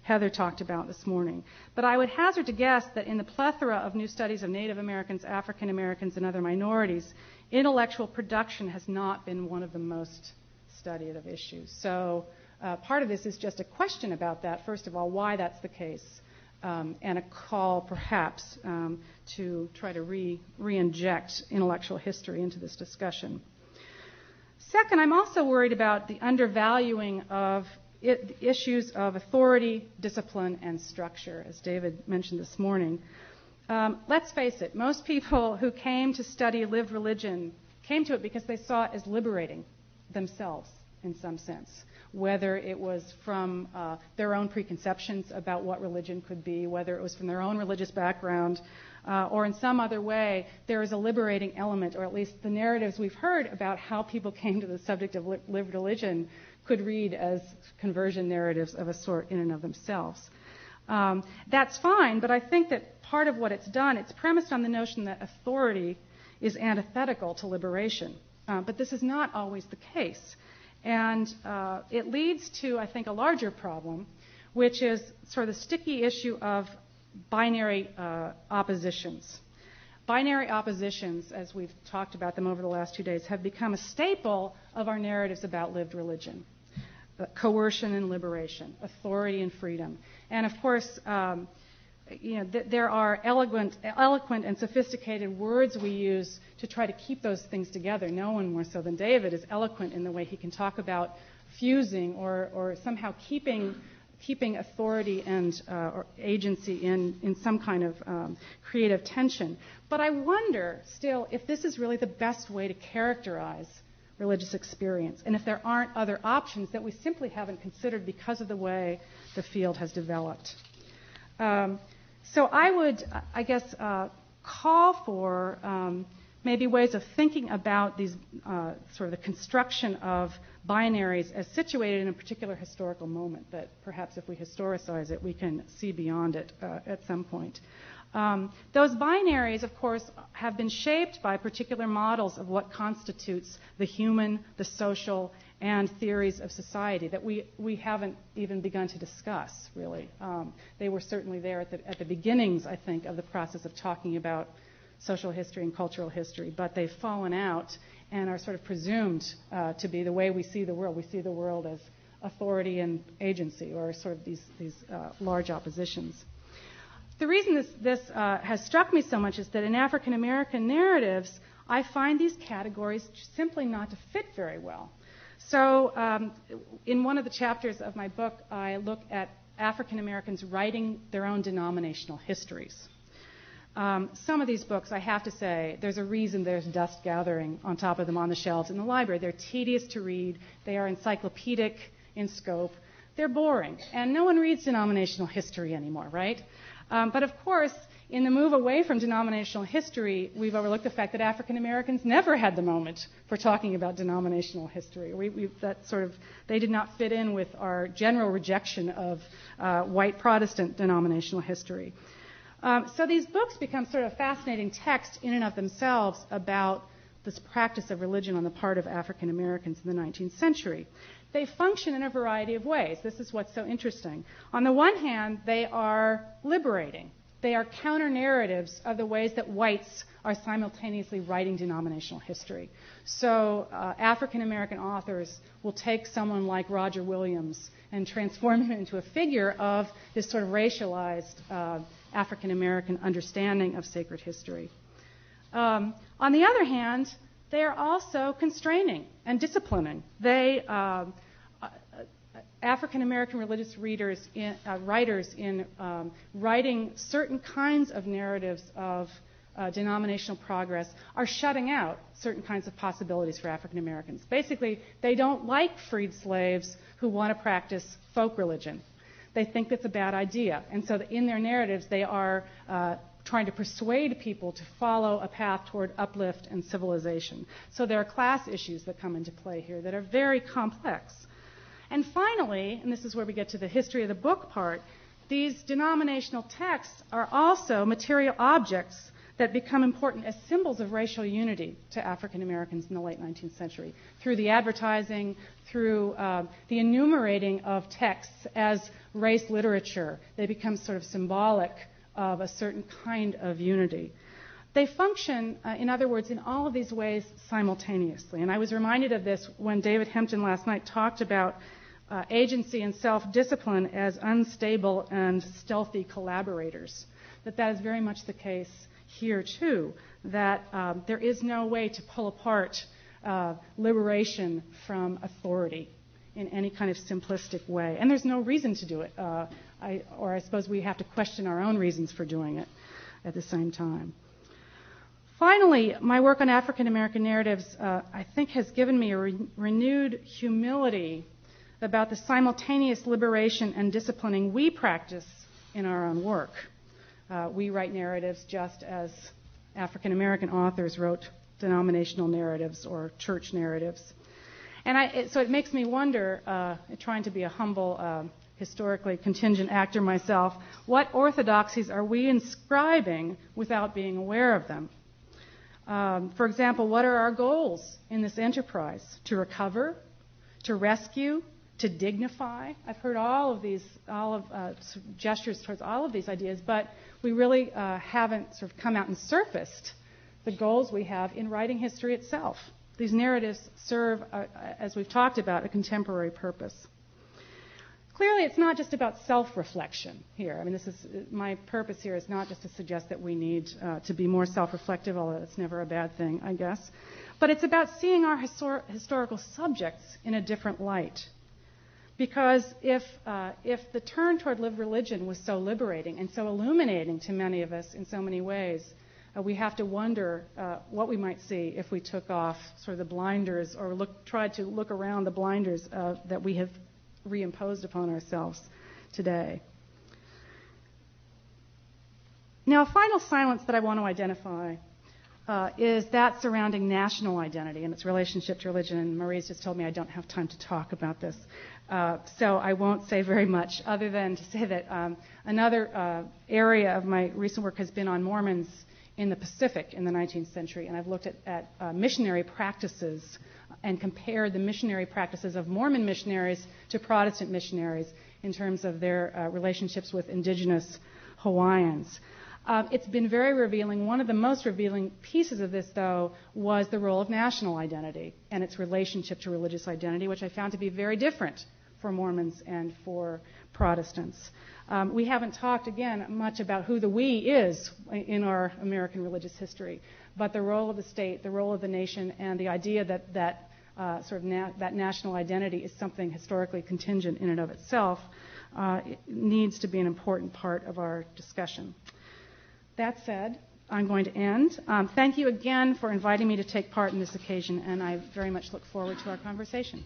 Heather talked about this morning. But I would hazard to guess that in the plethora of new studies of Native Americans, African Americans, and other minorities, intellectual production has not been one of the most studied of issues. So part of this is just a question about that, first of all, why that's the case, and a call perhaps to try to re-inject intellectual history into this discussion. Second, I'm also worried about the undervaluing of issues of authority, discipline, and structure, as David mentioned this morning. Let's face it, most people who came to study lived religion came to it because they saw it as liberating themselves in some sense, whether it was from their own preconceptions about what religion could be, whether it was from their own religious background, or in some other way, there is a liberating element, or at least the narratives we've heard about how people came to the subject of lived religion could read as conversion narratives of a sort in and of themselves. That's fine, but I think that part of what it's done, it's premised on the notion that authority is antithetical to liberation. But this is not always the case. And it leads to, I think, a larger problem, which is sort of the sticky issue of binary oppositions. Binary oppositions, as we've talked about them over the last 2 days, have become a staple of our narratives about lived religion. Coercion and liberation, authority and freedom. And of course, there are eloquent and sophisticated words we use to try to keep those things together. No one more so than David is eloquent in the way he can talk about fusing or somehow keeping authority and or agency in some kind of creative tension. But I wonder still if this is really the best way to characterize religious experience, and if there aren't other options that we simply haven't considered because of the way the field has developed. So I would, I guess, call for maybe ways of thinking about these sort of the construction of binaries as situated in a particular historical moment that perhaps if we historicize it, we can see beyond it at some point. Those binaries, of course, have been shaped by particular models of what constitutes the human, the social, and theories of society that we haven't even begun to discuss, really. They were certainly there at the beginnings, I think, of the process of talking about social history and cultural history, but they've fallen out and are sort of presumed to be the way we see the world. We see the world as authority and agency, or sort of these large oppositions. The reason this has struck me so much is that in African American narratives, I find these categories simply not to fit very well. So in one of the chapters of my book, I look at African Americans writing their own denominational histories. Some of these books, I have to say, there's a reason there's dust gathering on top of them on the shelves in the library. They're tedious to read. They are encyclopedic in scope. They're boring. And no one reads denominational history anymore, right? But of course, in the move away from denominational history, we've overlooked the fact that African Americans never had the moment for talking about denominational history. They did not fit in with our general rejection of white Protestant denominational history. So these books become sort of fascinating text in and of themselves about this practice of religion on the part of African Americans in the 19th century. They function in a variety of ways. This is what's so interesting. On the one hand, they are liberating. They are counter-narratives of the ways that whites are simultaneously writing denominational history. So African American authors will take someone like Roger Williams and transform him into a figure of this sort of racialized African American understanding of sacred history. On the other hand, they are also constraining and disciplining. African American religious writers in writing certain kinds of narratives of denominational progress are shutting out certain kinds of possibilities for African Americans. Basically, they don't like freed slaves who want to practice folk religion. They think that's a bad idea. And so in their narratives, they are trying to persuade people to follow a path toward uplift and civilization. So there are class issues that come into play here that are very complex. And finally, and this is where we get to the history of the book part, these denominational texts are also material objects that become important as symbols of racial unity to African Americans in the late 19th century, through the advertising, through the enumerating of texts as race literature. They become sort of symbolic of a certain kind of unity. They function, in other words, in all of these ways simultaneously. And I was reminded of this when David Hempton last night talked about agency and self-discipline as unstable and stealthy collaborators. That is very much the case here, too, that there is no way to pull apart liberation from authority in any kind of simplistic way. And there's no reason to do it. I suppose we have to question our own reasons for doing it at the same time. Finally, my work on African American narratives, I think, has given me a renewed humility about the simultaneous liberation and disciplining we practice in our own work. We write narratives just as African American authors wrote denominational narratives or church narratives. And so it makes me wonder, trying to be a humble, historically contingent actor myself, what orthodoxies are we inscribing without being aware of them? For example, what are our goals in this enterprise? To recover, to rescue, to dignify? I've heard all of gestures towards all of these ideas, but we really haven't sort of come out and surfaced the goals we have in writing history itself. These narratives serve, as we've talked about, a contemporary purpose. Clearly, it's not just about self-reflection here. I mean, my purpose here is not just to suggest that we need to be more self-reflective, although that's never a bad thing, I guess. But it's about seeing our historical subjects in a different light. Because if the turn toward religion was so liberating and so illuminating to many of us in so many ways, we have to wonder what we might see if we took off sort of the blinders or tried to look around the blinders that we have reimposed upon ourselves today. Now, a final silence that I want to identify is that surrounding national identity and its relationship to religion. And Marie's just told me I don't have time to talk about this. So I won't say very much other than to say that another area of my recent work has been on Mormons in the Pacific in the 19th century. And I've looked at missionary practices and compared the missionary practices of Mormon missionaries to Protestant missionaries in terms of their relationships with indigenous Hawaiians. It's been very revealing. One of the most revealing pieces of this, though, was the role of national identity and its relationship to religious identity, which I found to be very different for Mormons and for Protestants. We haven't talked, again, much about who the we is in our American religious history, but the role of the state, the role of the nation, and the idea that that national identity is something historically contingent in and of itself needs to be an important part of our discussion. That said, I'm going to end. Thank you again for inviting me to take part in this occasion, and I very much look forward to our conversation.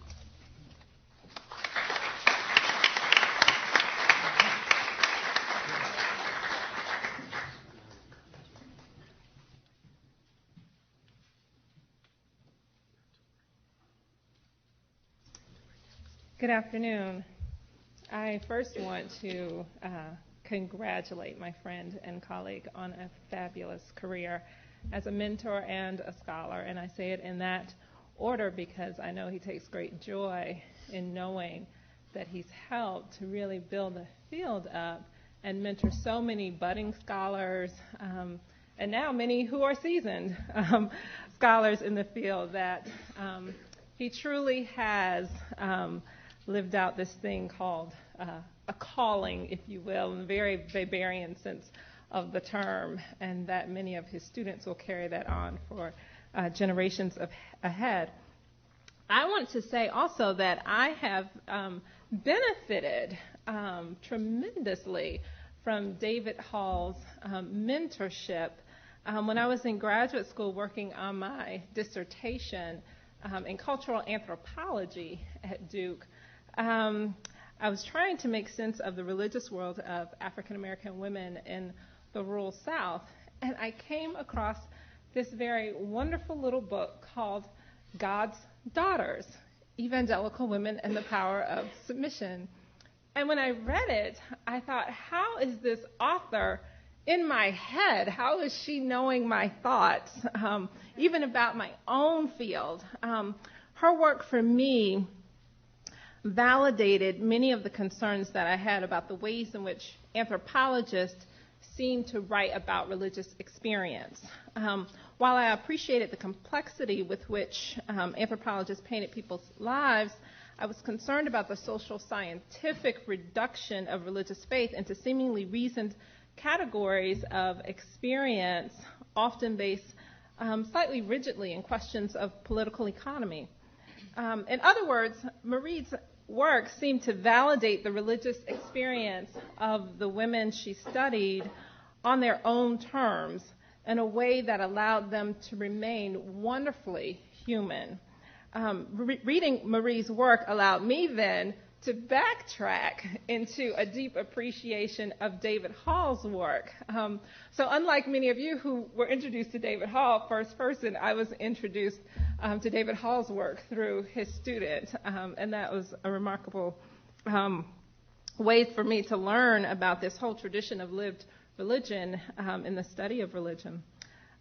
Good afternoon. I first want to congratulate my friend and colleague on a fabulous career as a mentor and a scholar. And I say it in that order because I know he takes great joy in knowing that he's helped to really build the field up and mentor so many budding scholars and now many who are seasoned scholars in the field that he truly has lived out this thing called a calling, if you will, in the very Weberian sense of the term, and that many of his students will carry that on for generations ahead. I want to say also that I have benefited tremendously from David Hall's mentorship. When I was in graduate school working on my dissertation in cultural anthropology at Duke, I was trying to make sense of the religious world of African American women in the rural South, and I came across this very wonderful little book called God's Daughters, Evangelical Women and the Power of Submission. And when I read it, I thought, how is this author in my head? How is she knowing my thoughts, even about my own field? Her work for me validated many of the concerns that I had about the ways in which anthropologists seem to write about religious experience. While I appreciated the complexity with which anthropologists painted people's lives, I was concerned about the social scientific reduction of religious faith into seemingly reasoned categories of experience, often based slightly rigidly in questions of political economy. In other words, Marie's work seemed to validate the religious experience of the women she studied on their own terms in a way that allowed them to remain wonderfully human. Reading Marie's work allowed me then to backtrack into a deep appreciation of David Hall's work. So unlike many of you who were introduced to David Hall first person, I was introduced to David Hall's work through his student, and that was a remarkable way for me to learn about this whole tradition of lived religion in the study of religion.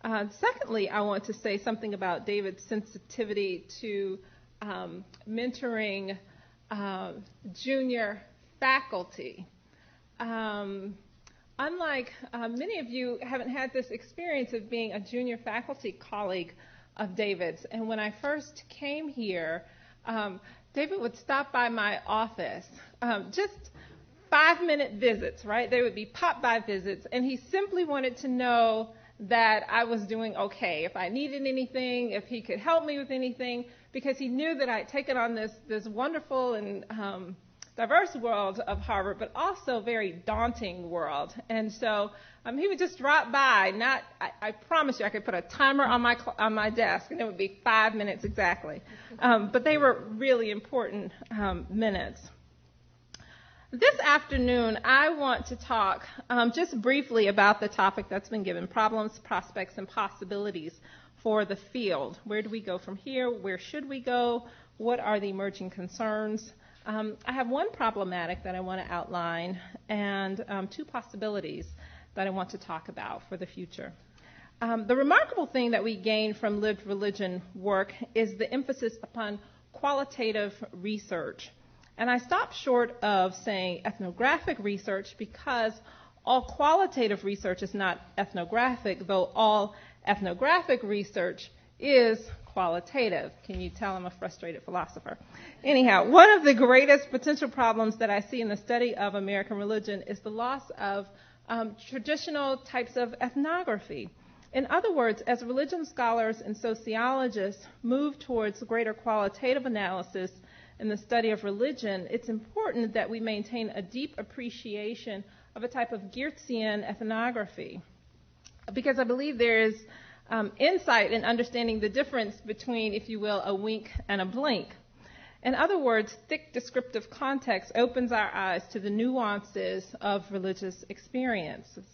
Secondly, I want to say something about David's sensitivity to mentoring junior faculty. Unlike many of you haven't had this experience of being a junior faculty colleague of David's, and when I first came here, David would stop by my office, just 5-minute visits, right? They would be pop-by visits, and he simply wanted to know that I was doing okay, if I needed anything, if he could help me with anything, because he knew that I'd taken on this wonderful and diverse world of Harvard, but also very daunting world. And so he would just drop by. I promise you, I could put a timer on my desk, and it would be 5 minutes exactly. But they were really important minutes. This afternoon, I want to talk just briefly about the topic that's been given, problems, prospects, and possibilities for the field. Where do we go from here? Where should we go? What are the emerging concerns? I have one problematic that I want to outline and two possibilities that I want to talk about for the future. The remarkable thing that we gain from lived religion work is the emphasis upon qualitative research. And I stop short of saying ethnographic research because all qualitative research is not ethnographic, though all ethnographic research is qualitative. Can you tell I'm a frustrated philosopher? Anyhow, one of the greatest potential problems that I see in the study of American religion is the loss of traditional types of ethnography. In other words, as religion scholars and sociologists move towards greater qualitative analysis in the study of religion, it's important that we maintain a deep appreciation of a type of Geertzian ethnography, because I believe there is insight in understanding the difference between, if you will, a wink and a blink. In other words, thick descriptive context opens our eyes to the nuances of religious experiences.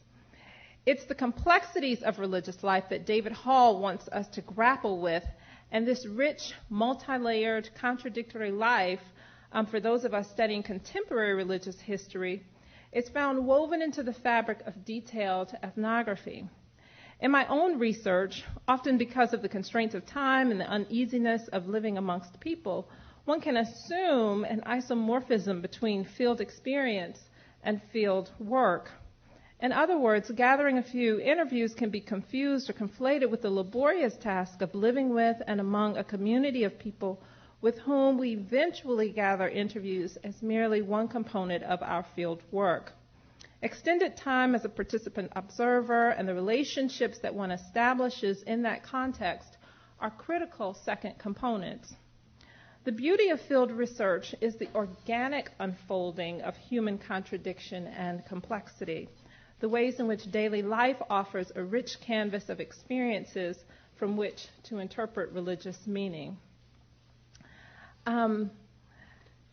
It's the complexities of religious life that David Hall wants us to grapple with, and this rich, multi-layered, contradictory life, for those of us studying contemporary religious history, is found woven into the fabric of detailed ethnography. In my own research, often because of the constraints of time and the uneasiness of living amongst people, one can assume an isomorphism between field experience and field work. In other words, gathering a few interviews can be confused or conflated with the laborious task of living with and among a community of people with whom we eventually gather interviews as merely one component of our field work. Extended time as a participant observer and the relationships that one establishes in that context are critical second components. The beauty of field research is the organic unfolding of human contradiction and complexity, the ways in which daily life offers a rich canvas of experiences from which to interpret religious meaning.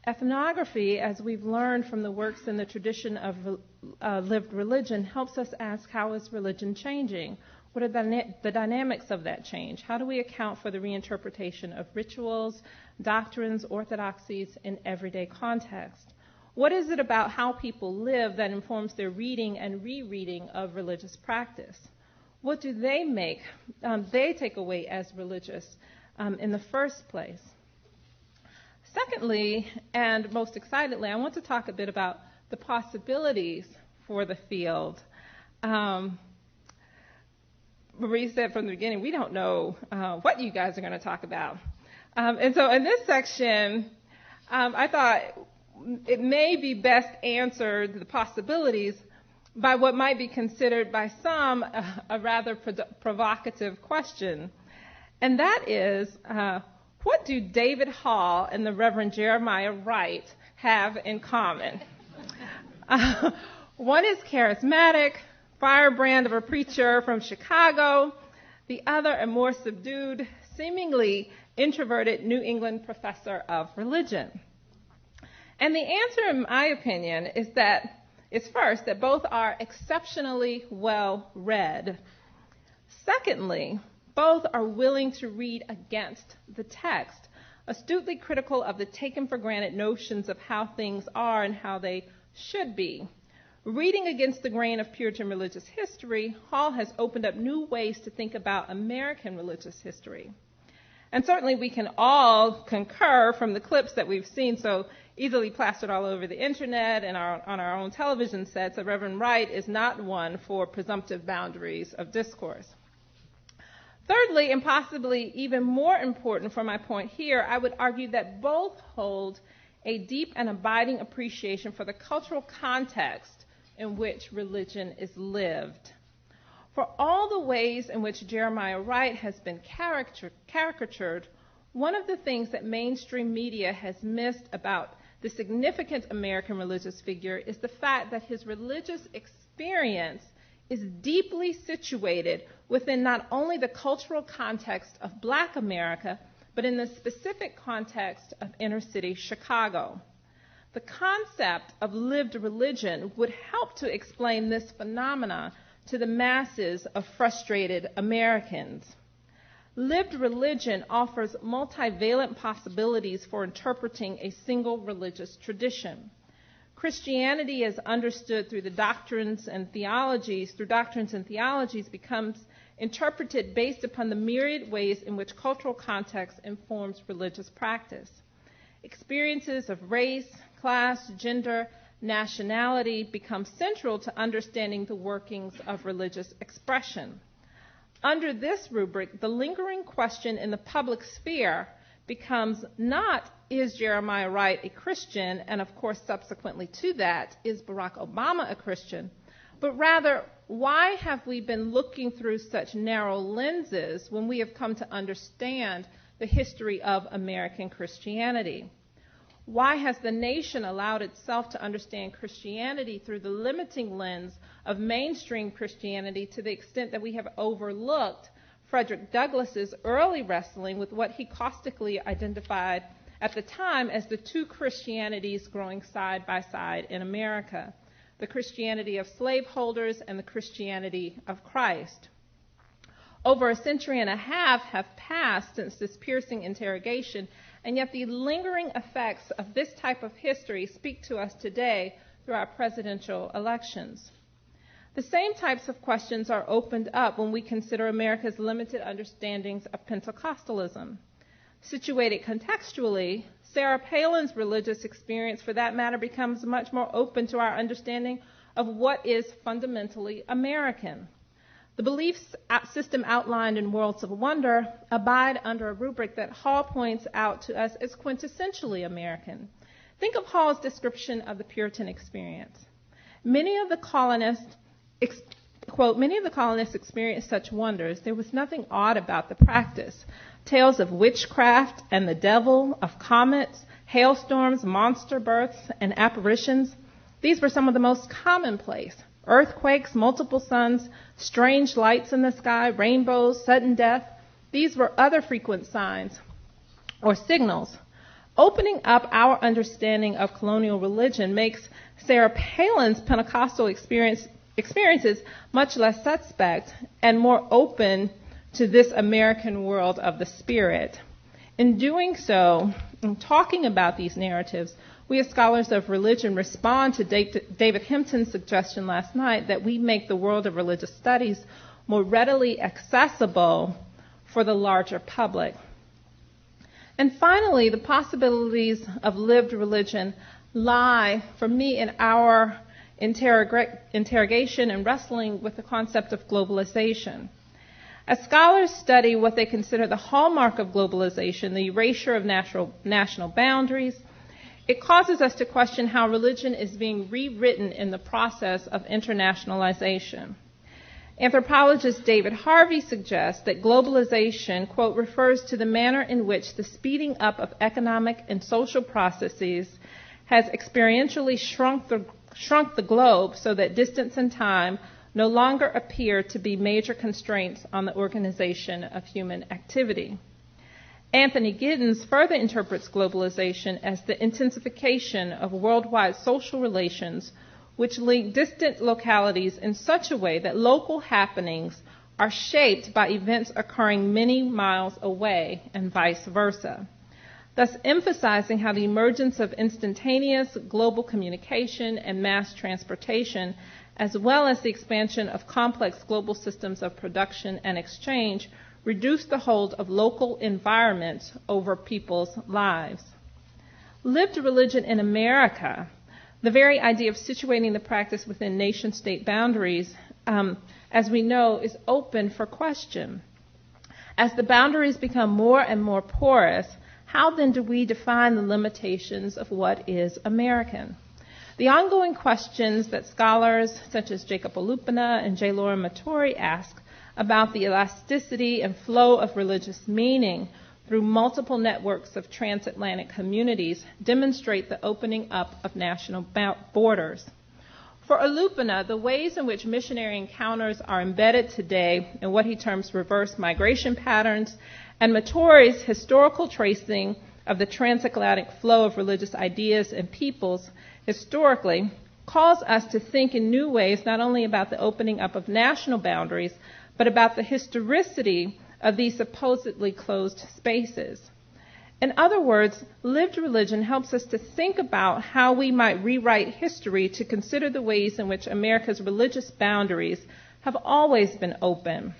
Ethnography, as we've learned from the works in the tradition of lived religion, helps us ask, how is religion changing? What are the dynamics of that change? How do we account for the reinterpretation of rituals, doctrines, orthodoxies in everyday context? What is it about how people live that informs their reading and rereading of religious practice? What do they take away as religious in the first place? Secondly, and most excitedly, I want to talk a bit about the possibilities for the field. Marie said from the beginning, we don't know what you guys are going to talk about. And so in this section, I thought it may be best answered, the possibilities, by what might be considered by some a rather provocative question. And that is, what do David Hall and the Reverend Jeremiah Wright have in common? One is charismatic, firebrand of a preacher from Chicago. The other, a more subdued, seemingly introverted New England professor of religion. And the answer, in my opinion, is first, that both are exceptionally well read. Secondly, both are willing to read against the text, astutely critical of the taken for granted notions of how things are and how they should be. Reading against the grain of Puritan religious history, Hall has opened up new ways to think about American religious history. And certainly we can all concur from the clips that we've seen so easily plastered all over the internet and on our own television sets that Reverend Wright is not one for presumptive boundaries of discourse. Thirdly, and possibly even more important for my point here, I would argue that both hold a deep and abiding appreciation for the cultural context in which religion is lived. For all the ways in which Jeremiah Wright has been caricatured, one of the things that mainstream media has missed about the significant American religious figure is the fact that his religious experience is deeply situated within not only the cultural context of Black America, but in the specific context of inner city Chicago. The concept of lived religion would help to explain this phenomena to the masses of frustrated Americans. Lived religion offers multivalent possibilities for interpreting a single religious tradition. Christianity, as understood through doctrines and theologies, becomes interpreted based upon the myriad ways in which cultural context informs religious practice. Experiences of race, class, gender, nationality become central to understanding the workings of religious expression. Under this rubric, the lingering question in the public sphere becomes not, is Jeremiah Wright a Christian? And of course, subsequently to that, is Barack Obama a Christian? But rather, why have we been looking through such narrow lenses when we have come to understand the history of American Christianity? Why has the nation allowed itself to understand Christianity through the limiting lens of mainstream Christianity to the extent that we have overlooked Frederick Douglass's early wrestling with what he caustically identified at the time as the two Christianities growing side by side in America, the Christianity of slaveholders and the Christianity of Christ? Over a century and a half have passed since this piercing interrogation, and yet the lingering effects of this type of history speak to us today through our presidential elections. The same types of questions are opened up when we consider America's limited understandings of Pentecostalism. Situated contextually, Sarah Palin's religious experience, for that matter, becomes much more open to our understanding of what is fundamentally American. The belief system outlined in Worlds of Wonder abide under a rubric that Hall points out to us as quintessentially American. Think of Hall's description of the Puritan experience. Many of the colonists experienced such wonders. There was nothing odd about the practice. Tales of witchcraft and the devil, of comets, hailstorms, monster births, and apparitions, these were some of the most commonplace. Earthquakes, multiple suns, strange lights in the sky, rainbows, sudden death. These were other frequent signs or signals. Opening up our understanding of colonial religion makes Sarah Palin's Pentecostal experiences much less suspect and more open to this American world of the spirit. In doing so, in talking about these narratives, we as scholars of religion respond to David Hempton's suggestion last night that we make the world of religious studies more readily accessible for the larger public. And finally, the possibilities of lived religion lie, for me, in our interrogation and wrestling with the concept of globalization. As scholars study what they consider the hallmark of globalization, the erasure of national boundaries, it causes us to question how religion is being rewritten in the process of internationalization. Anthropologist David Harvey suggests that globalization, quote, refers to the manner in which the speeding up of economic and social processes has experientially shrunk the globe so that distance and time no longer appear to be major constraints on the organization of human activity. Anthony Giddens further interprets globalization as the intensification of worldwide social relations which link distant localities in such a way that local happenings are shaped by events occurring many miles away and vice versa, thus emphasizing how the emergence of instantaneous global communication and mass transportation, as well as the expansion of complex global systems of production and exchange, reduce the hold of local environments over people's lives. Lived religion in America, the very idea of situating the practice within nation-state boundaries, as we know, is open for question. As the boundaries become more and more porous, how then do we define the limitations of what is American? The ongoing questions that scholars such as Jacob Olupona and J. Laura Matori ask about the elasticity and flow of religious meaning through multiple networks of transatlantic communities demonstrate the opening up of national borders. For Olupona, the ways in which missionary encounters are embedded today in what he terms reverse migration patterns, and Matori's historical tracing of the transatlantic flow of religious ideas and peoples historically calls us to think in new ways not only about the opening up of national boundaries, but about the historicity of these supposedly closed spaces. In other words, lived religion helps us to think about how we might rewrite history to consider the ways in which America's religious boundaries have always been open.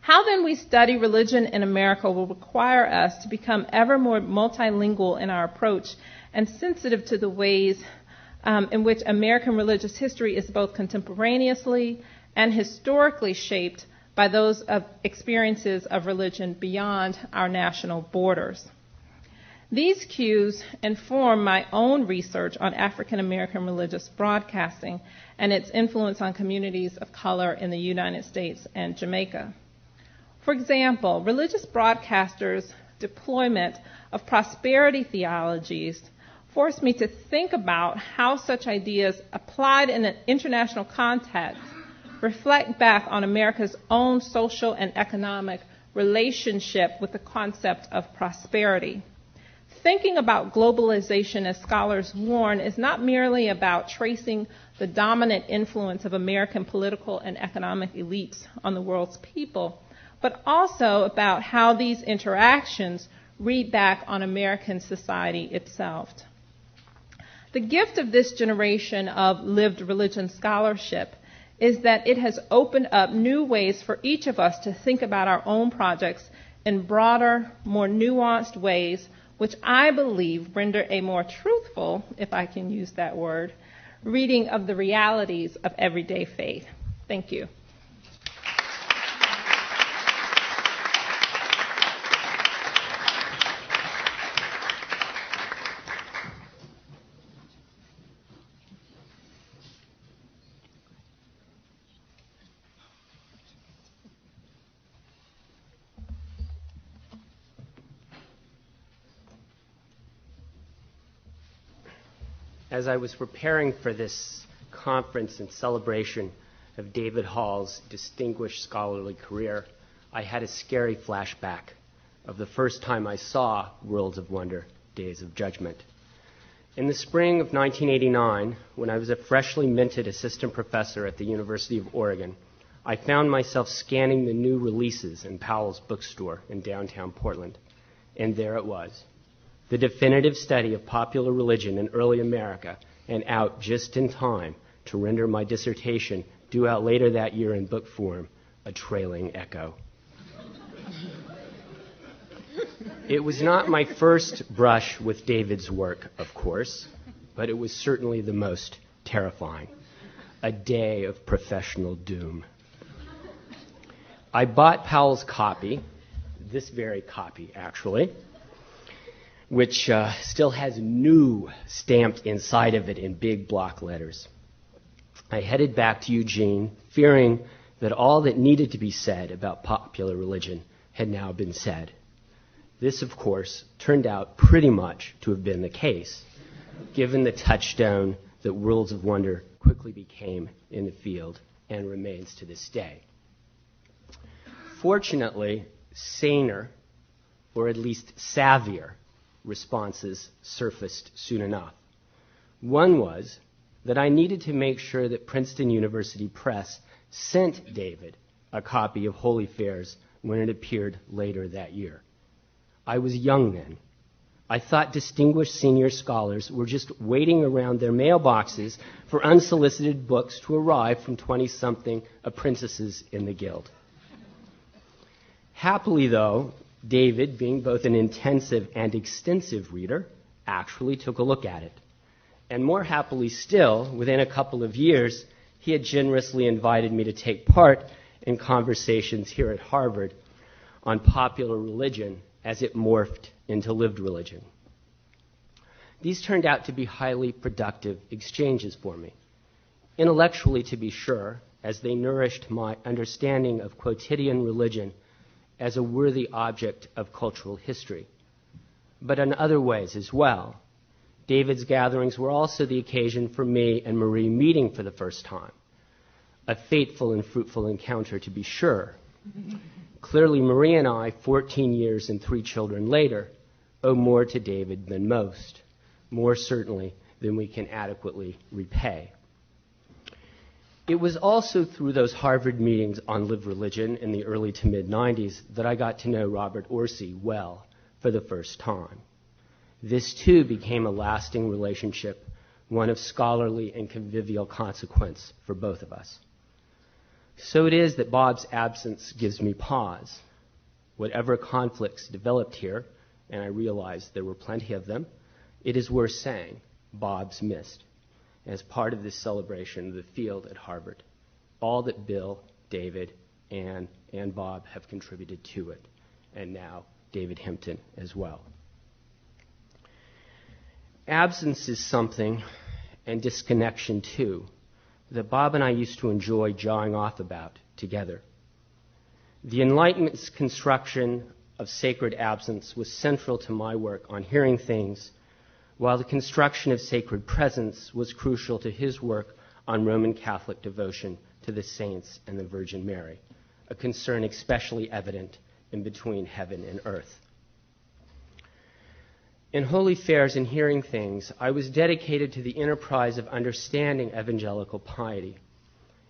How then we study religion in America will require us to become ever more multilingual in our approach and sensitive to the ways in which American religious history is both contemporaneously and historically shaped by those of experiences of religion beyond our national borders. These cues inform my own research on African American religious broadcasting and its influence on communities of color in the United States and Jamaica. For example, religious broadcasters' deployment of prosperity theologies forced me to think about how such ideas applied in an international context reflect back on America's own social and economic relationship with the concept of prosperity. Thinking about globalization, as scholars warn, is not merely about tracing the dominant influence of American political and economic elites on the world's people, but also about how these interactions read back on American society itself. The gift of this generation of lived religion scholarship is that it has opened up new ways for each of us to think about our own projects in broader, more nuanced ways, which I believe render a more truthful, if I can use that word, reading of the realities of everyday faith. Thank you. As I was preparing for this conference in celebration of David Hall's distinguished scholarly career, I had a scary flashback of the first time I saw Worlds of Wonder, Days of Judgment. In the spring of 1989, when I was a freshly minted assistant professor at the University of Oregon, I found myself scanning the new releases in Powell's bookstore in downtown Portland. And there it was. The definitive study of popular religion in early America, and out just in time to render my dissertation, due out later that year in book form, A Trailing Echo. It was not my first brush with David's work, of course, but it was certainly the most terrifying. A day of professional doom. I bought Powell's copy, this very copy, actually, which still has new stamped inside of it in big block letters. I headed back to Eugene, fearing that all that needed to be said about popular religion had now been said. This, of course, turned out pretty much to have been the case, given the touchstone that Worlds of Wonder quickly became in the field and remains to this day. Fortunately, saner, or at least savvier, responses surfaced soon enough. One was that I needed to make sure that Princeton University Press sent David a copy of Holy Fairs when it appeared later that year. I was young then. I thought distinguished senior scholars were just waiting around their mailboxes for unsolicited books to arrive from 20-something apprentices in the guild. Happily, though, David, being both an intensive and extensive reader, actually took a look at it. And more happily still, within a couple of years, he had generously invited me to take part in conversations here at Harvard on popular religion as it morphed into lived religion. These turned out to be highly productive exchanges for me. Intellectually, to be sure, as they nourished my understanding of quotidian religion as a worthy object of cultural history. But in other ways as well, David's gatherings were also the occasion for me and Marie meeting for the first time. A fateful and fruitful encounter, to be sure. Clearly, Marie and I, 14 years and 3 children later, owe more to David than most, more certainly than we can adequately repay. It was also through those Harvard meetings on Live Religion in the early to mid-90s that I got to know Robert Orsi well for the first time. This, too, became a lasting relationship, one of scholarly and convivial consequence for both of us. So it is that Bob's absence gives me pause. Whatever conflicts developed here, and I realized there were plenty of them, it is worth saying Bob's missed as part of this celebration of the field at Harvard. All that Bill, David, Ann, and Bob have contributed to it, and now David Himpton as well. Absence is something, and disconnection too, that Bob and I used to enjoy jawing off about together. The Enlightenment's construction of sacred absence was central to my work on hearing things, while the construction of sacred presence was crucial to his work on Roman Catholic devotion to the saints and the Virgin Mary, a concern especially evident in Between Heaven and Earth. In Holy Fairs and Hearing Things, I was dedicated to the enterprise of understanding evangelical piety,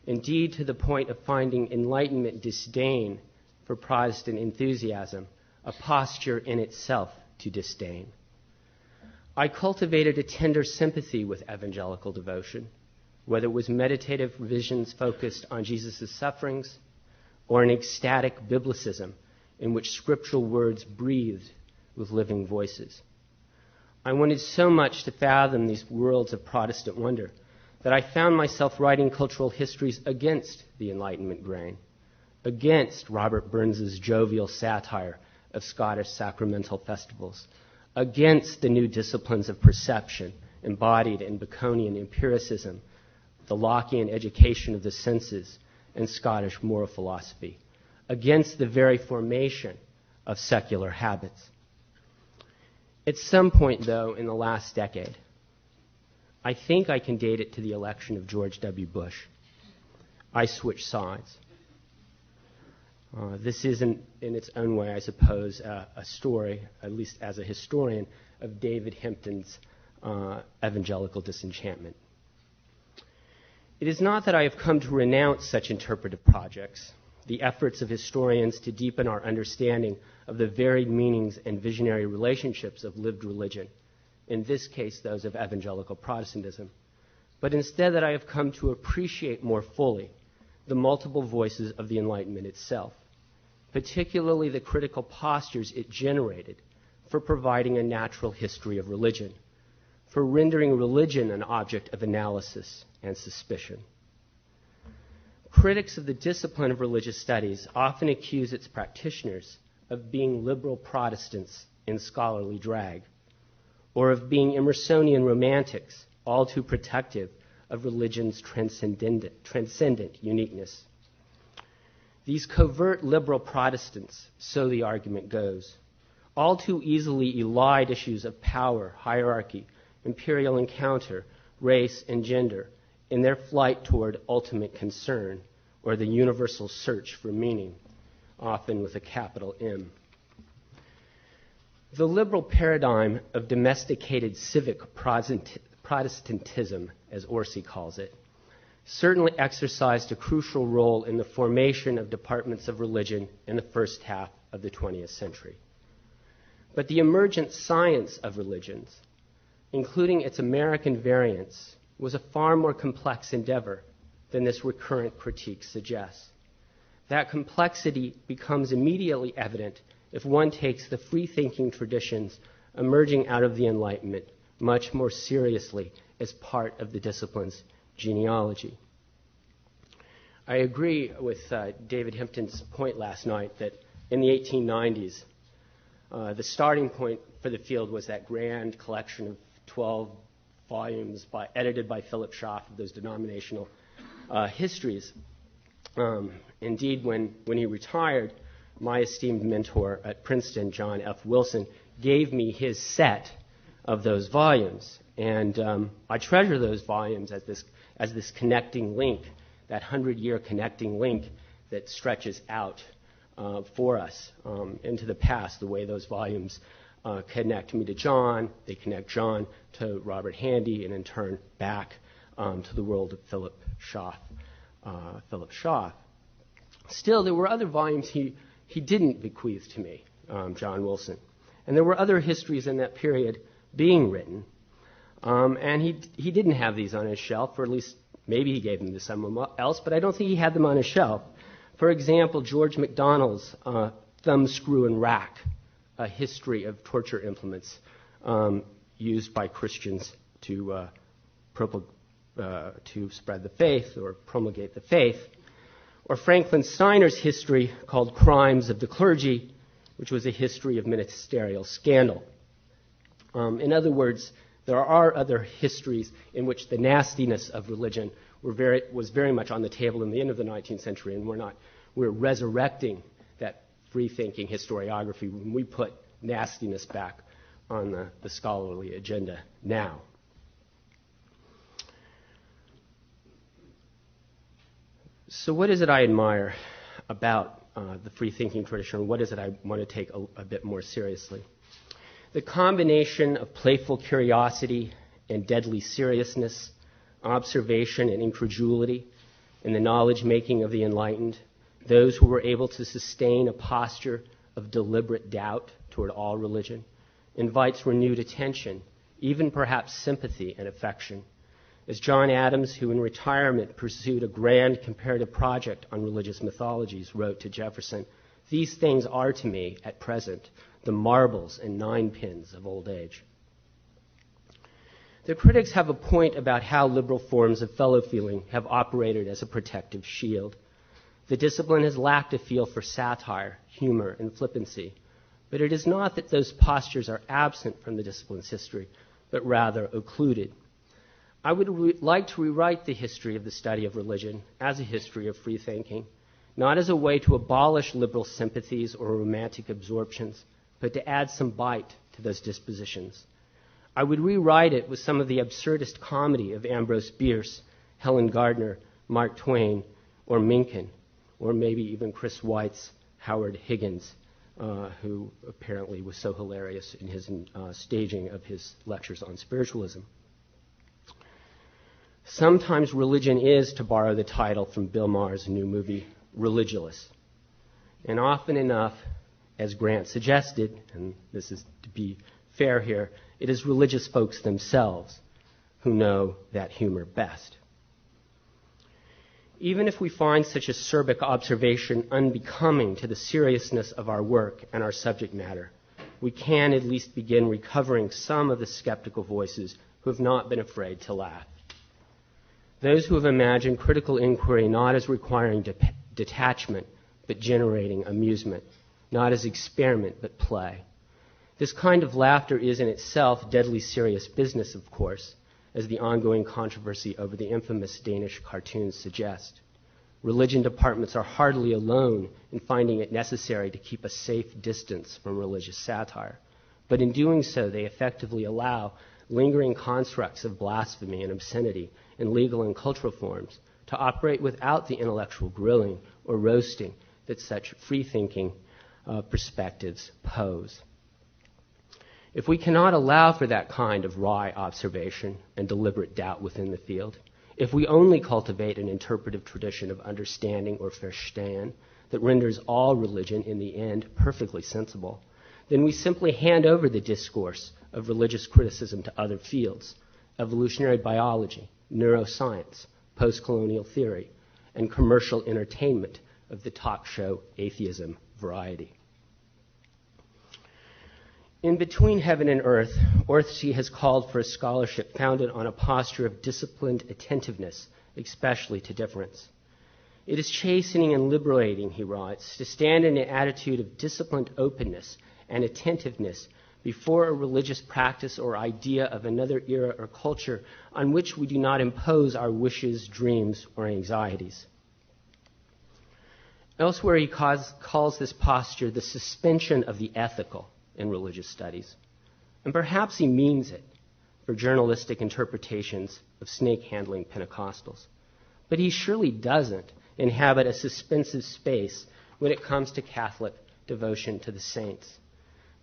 indeed to the point of finding Enlightenment disdain for Protestant enthusiasm, a posture in itself to disdain. I cultivated a tender sympathy with evangelical devotion, whether it was meditative visions focused on Jesus' sufferings or an ecstatic biblicism in which scriptural words breathed with living voices. I wanted so much to fathom these worlds of Protestant wonder that I found myself writing cultural histories against the Enlightenment grain, against Robert Burns's jovial satire of Scottish sacramental festivals, against the new disciplines of perception embodied in Baconian empiricism, the Lockean education of the senses, and Scottish moral philosophy, against the very formation of secular habits. At some point, though, in the last decade, I think I can date it to the election of George W. Bush, I switched sides. This is, in its own way, I suppose, a story, at least as a historian, of David Himpton's evangelical disenchantment. It is not that I have come to renounce such interpretive projects, the efforts of historians to deepen our understanding of the varied meanings and visionary relationships of lived religion, in this case those of evangelical Protestantism, but instead that I have come to appreciate more fully the multiple voices of the Enlightenment itself, particularly the critical postures it generated for providing a natural history of religion, for rendering religion an object of analysis and suspicion. Critics of the discipline of religious studies often accuse its practitioners of being liberal Protestants in scholarly drag, or of being Emersonian romantics, all too protective of religion's transcendent uniqueness. These covert liberal Protestants, so the argument goes, all too easily elide issues of power, hierarchy, imperial encounter, race, and gender in their flight toward ultimate concern, or the universal search for meaning, often with a capital M. The liberal paradigm of domesticated civic Protestantism, as Orsi calls it, certainly exercised a crucial role in the formation of departments of religion in the first half of the 20th century. But the emergent science of religions, including its American variants, was a far more complex endeavor than this recurrent critique suggests. That complexity becomes immediately evident if one takes the free-thinking traditions emerging out of the Enlightenment much more seriously as part of the discipline's genealogy. I agree with David Himpton's point last night that in the 1890s, the starting point for the field was that grand collection of 12 volumes edited by Philip Schaff of those denominational histories. Indeed, when he retired, my esteemed mentor at Princeton, John F. Wilson, gave me his set of those volumes. And I treasure those volumes as this connecting link, that 100-year connecting link that stretches out for us into the past, the way those volumes connect me to John. They connect John to Robert Handy, and in turn back to the world of Philip Schaff. Still, there were other volumes he didn't bequeath to me, John Wilson. And there were other histories in that period being written. And he didn't have these on his shelf, or at least maybe he gave them to someone else, but I don't think he had them on his shelf. For example, George MacDonald's Thumb, Screw, and Rack, a history of torture implements used by Christians to spread the faith or promulgate the faith. Or Franklin Steiner's history called Crimes of the Clergy, which was a history of ministerial scandal. In other words, there are other histories in which the nastiness of religion was very much on the table in the end of the 19th century, and we're resurrecting that free-thinking historiography when we put nastiness back on the scholarly agenda now. So what is it I admire about the free-thinking tradition? What is it I want to take a bit more seriously? The combination of playful curiosity and deadly seriousness, observation and incredulity in the knowledge-making of the enlightened, those who were able to sustain a posture of deliberate doubt toward all religion, invites renewed attention, even perhaps sympathy and affection. As John Adams, who in retirement pursued a grand comparative project on religious mythologies, wrote to Jefferson, "These things are to me, at present, the marbles and ninepins of old age." The critics have a point about how liberal forms of fellow feeling have operated as a protective shield. The discipline has lacked a feel for satire, humor, and flippancy. But it is not that those postures are absent from the discipline's history, but rather occluded. I would like to rewrite the history of the study of religion as a history of free thinking, not as a way to abolish liberal sympathies or romantic absorptions, but to add some bite to those dispositions. I would rewrite it with some of the absurdist comedy of Ambrose Bierce, Helen Gardner, Mark Twain, or Mencken, or maybe even Chris White's Howard Higgins, who apparently was so hilarious in his staging of his lectures on spiritualism. Sometimes religion is, to borrow the title from Bill Maher's new movie, religious. And often enough, as Grant suggested, and this is to be fair here, it is religious folks themselves who know that humor best. Even if we find such acerbic observation unbecoming to the seriousness of our work and our subject matter, we can at least begin recovering some of the skeptical voices who have not been afraid to laugh. Those who have imagined critical inquiry not as requiring detachment, but generating amusement, not as experiment, but play. This kind of laughter is in itself deadly serious business, of course, as the ongoing controversy over the infamous Danish cartoons suggest. Religion departments are hardly alone in finding it necessary to keep a safe distance from religious satire. But in doing so, they effectively allow lingering constructs of blasphemy and obscenity in legal and cultural forms to operate without the intellectual grilling or roasting that such free-thinking perspectives pose. If we cannot allow for that kind of wry observation and deliberate doubt within the field, if we only cultivate an interpretive tradition of understanding or verstehen that renders all religion in the end perfectly sensible, then we simply hand over the discourse of religious criticism to other fields, evolutionary biology, neuroscience, post-colonial theory, and commercial entertainment of the talk show atheism variety. In Between Heaven and Earth, Orthsey has called for a scholarship founded on a posture of disciplined attentiveness, especially to difference. It is chastening and liberating, he writes, to stand in an attitude of disciplined openness and attentiveness before a religious practice or idea of another era or culture on which we do not impose our wishes, dreams, or anxieties. Elsewhere, he calls this posture the suspension of the ethical in religious studies. And perhaps he means it for journalistic interpretations of snake-handling Pentecostals. But he surely doesn't inhabit a suspensive space when it comes to Catholic devotion to the saints.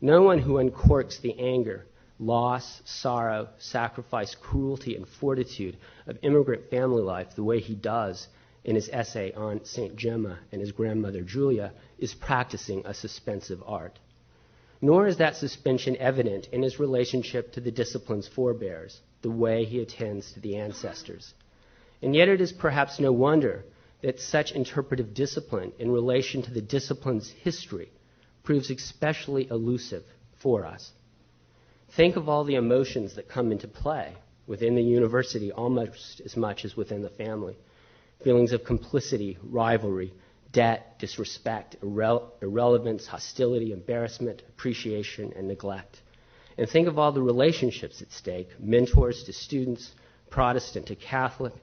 No one who uncorks the anger, loss, sorrow, sacrifice, cruelty, and fortitude of immigrant family life the way he does in his essay on St. Gemma and his grandmother Julia is practicing a suspensive art. Nor is that suspension evident in his relationship to the discipline's forebears, the way he attends to the ancestors. And yet it is perhaps no wonder that such interpretive discipline in relation to the discipline's history proves especially elusive for us. Think of all the emotions that come into play within the university almost as much as within the family. Feelings of complicity, rivalry, debt, disrespect, irrelevance, hostility, embarrassment, appreciation, and neglect. And think of all the relationships at stake, mentors to students, Protestant to Catholic,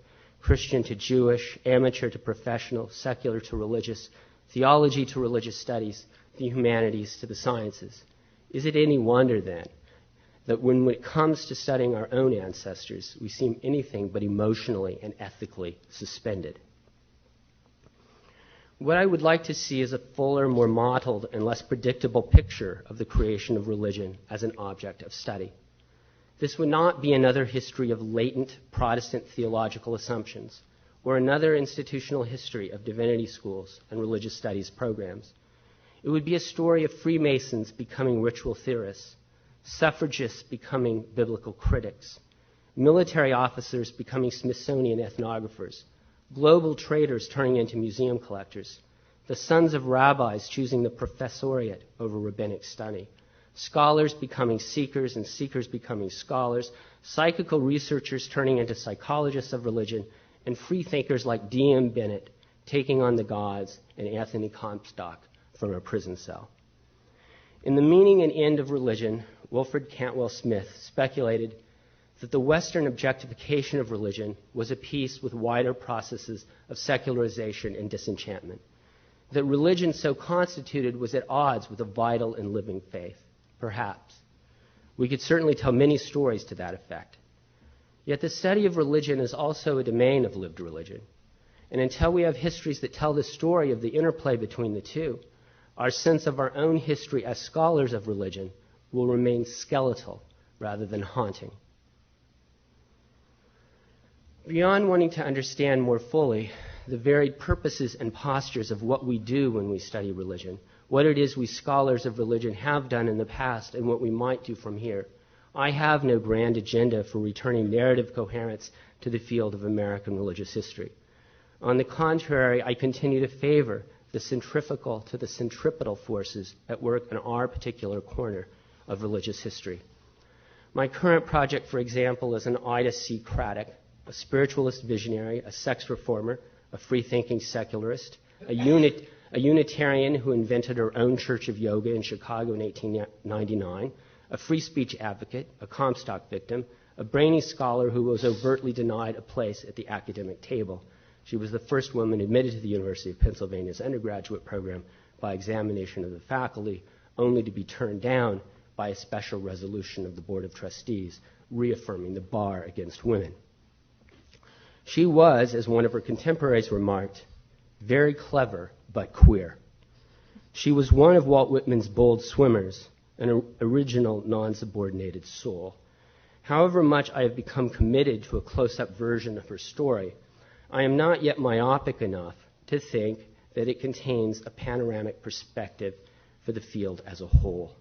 Christian to Jewish, amateur to professional, secular to religious, theology to religious studies, the humanities to the sciences. Is it any wonder, then, that when it comes to studying our own ancestors, we seem anything but emotionally and ethically suspended? What I would like to see is a fuller, more mottled, and less predictable picture of the creation of religion as an object of study. This would not be another history of latent Protestant theological assumptions or another institutional history of divinity schools and religious studies programs. It would be a story of Freemasons becoming ritual theorists, suffragists becoming biblical critics, military officers becoming Smithsonian ethnographers, global traders turning into museum collectors, the sons of rabbis choosing the professoriate over rabbinic study, scholars becoming seekers and seekers becoming scholars, psychical researchers turning into psychologists of religion, and free thinkers like D.M. Bennett taking on the gods and Anthony Comstock from a prison cell. In The Meaning and End of Religion, Wilfred Cantwell Smith speculated that the Western objectification of religion was of piece with wider processes of secularization and disenchantment, that religion so constituted was at odds with a vital and living faith. Perhaps. We could certainly tell many stories to that effect. Yet the study of religion is also a domain of lived religion. And until we have histories that tell the story of the interplay between the two, our sense of our own history as scholars of religion will remain skeletal rather than haunting. Beyond wanting to understand more fully the varied purposes and postures of what we do when we study religion, what it is we scholars of religion have done in the past and what we might do from here, I have no grand agenda for returning narrative coherence to the field of American religious history. On the contrary, I continue to favor the centrifugal to the centripetal forces at work in our particular corner of religious history. My current project, for example, is on Ida C. Craddock, a spiritualist visionary, a sex reformer, a free-thinking secularist, a Unitarian who invented her own church of yoga in Chicago in 1899, a free speech advocate, a Comstock victim, a brainy scholar who was overtly denied a place at the academic table. She was the first woman admitted to the University of Pennsylvania's undergraduate program by examination of the faculty, only to be turned down by a special resolution of the Board of Trustees, reaffirming the bar against women. She was, as one of her contemporaries remarked, very clever but queer. She was one of Walt Whitman's bold swimmers, an original non-subordinated soul. However much I have become committed to a close-up version of her story, I am not yet myopic enough to think that it contains a panoramic perspective for the field as a whole.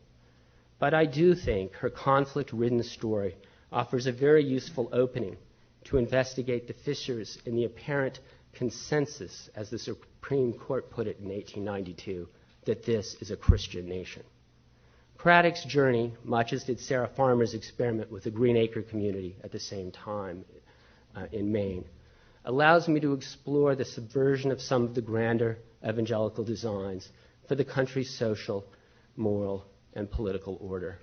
But I do think her conflict-ridden story offers a very useful opening to investigate the fissures in the apparent consensus, as the Supreme Court put it in 1892, that this is a Christian nation. Craddock's journey, much as did Sarah Farmer's experiment with the Green Acre community at the same time in Maine, allows me to explore the subversion of some of the grander evangelical designs for the country's social, moral, and political order.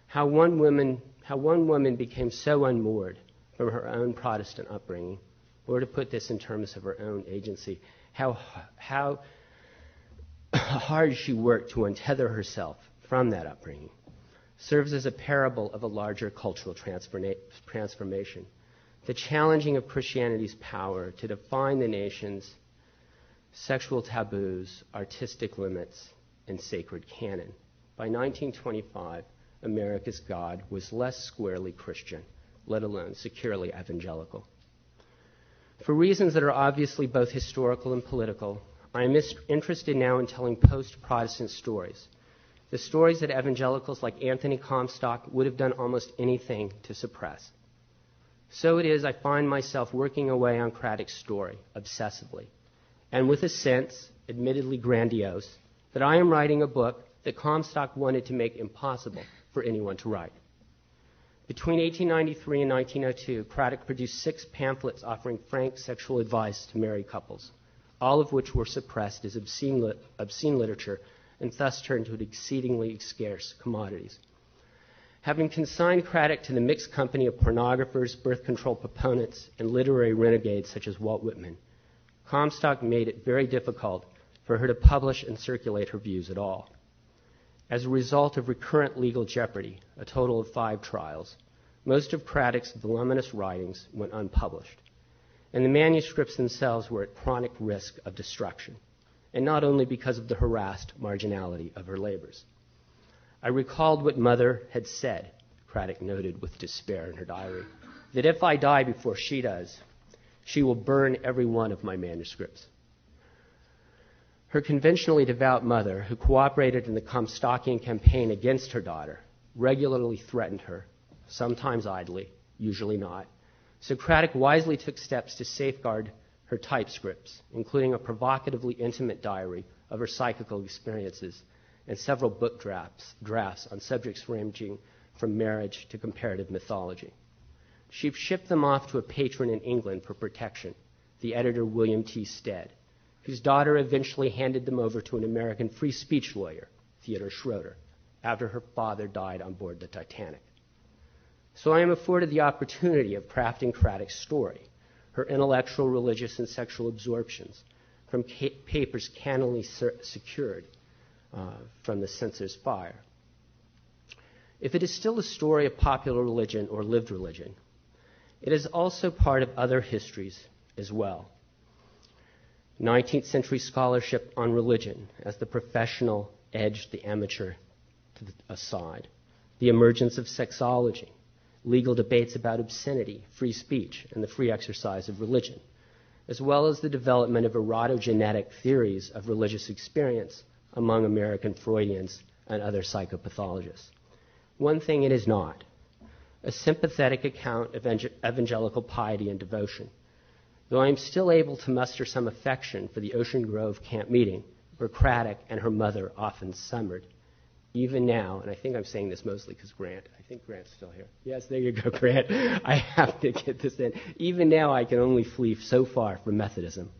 How one woman became so unmoored from her own Protestant upbringing, or to put this in terms of her own agency, how hard she worked to untether herself from that upbringing, serves as a parable of a larger cultural transformation, the challenging of Christianity's power to define the nation's sexual taboos, artistic limits, and sacred canon. by 1925, America's God was less squarely Christian, let alone securely evangelical. For reasons that are obviously both historical and political, I am interested now in telling post-Protestant stories, the stories that evangelicals like Anthony Comstock would have done almost anything to suppress. So it is I find myself working away on Craddock's story obsessively, and with a sense, admittedly grandiose, that I am writing a book that Comstock wanted to make impossible for anyone to write. Between 1893 and 1902, Craddock produced 6 pamphlets offering frank sexual advice to married couples, all of which were suppressed as obscene literature and thus turned to exceedingly scarce commodities. Having consigned Craddock to the mixed company of pornographers, birth control proponents, and literary renegades such as Walt Whitman, Comstock made it very difficult for her to publish and circulate her views at all. As a result of recurrent legal jeopardy, a total of 5 trials, most of Craddock's voluminous writings went unpublished, and the manuscripts themselves were at chronic risk of destruction, and not only because of the harassed marginality of her labors. I recalled what Mother had said, Craddock noted with despair in her diary, that if I die before she does, she will burn every one of my manuscripts. Her conventionally devout mother, who cooperated in the Comstockian campaign against her daughter, regularly threatened her, sometimes idly, usually not. So Craddock wisely took steps to safeguard her typescripts, including a provocatively intimate diary of her psychical experiences and several book drafts on subjects ranging from marriage to comparative mythology. She shipped them off to a patron in England for protection, the editor William T. Stead, whose daughter eventually handed them over to an American free speech lawyer, Theodore Schroeder, after her father died on board the Titanic. So I am afforded the opportunity of crafting Craddock's story, her intellectual, religious, and sexual absorptions from papers cannily secured from the censor's fire. If it is still a story of popular religion or lived religion, it is also part of other histories as well. 19th century scholarship on religion as the professional edged the amateur to the aside, the emergence of sexology, legal debates about obscenity, free speech, and the free exercise of religion, as well as the development of erotogenetic theories of religious experience among American Freudians and other psychopathologists. One thing it is not, a sympathetic account of evangelical piety and devotion, though I am still able to muster some affection for the Ocean Grove camp meeting where Craddock and her mother often summered. Even now, and I think I'm saying this mostly because I think Grant's still here. Yes, there you go, Grant. I have to get this in. Even now, I can only flee so far from Methodism.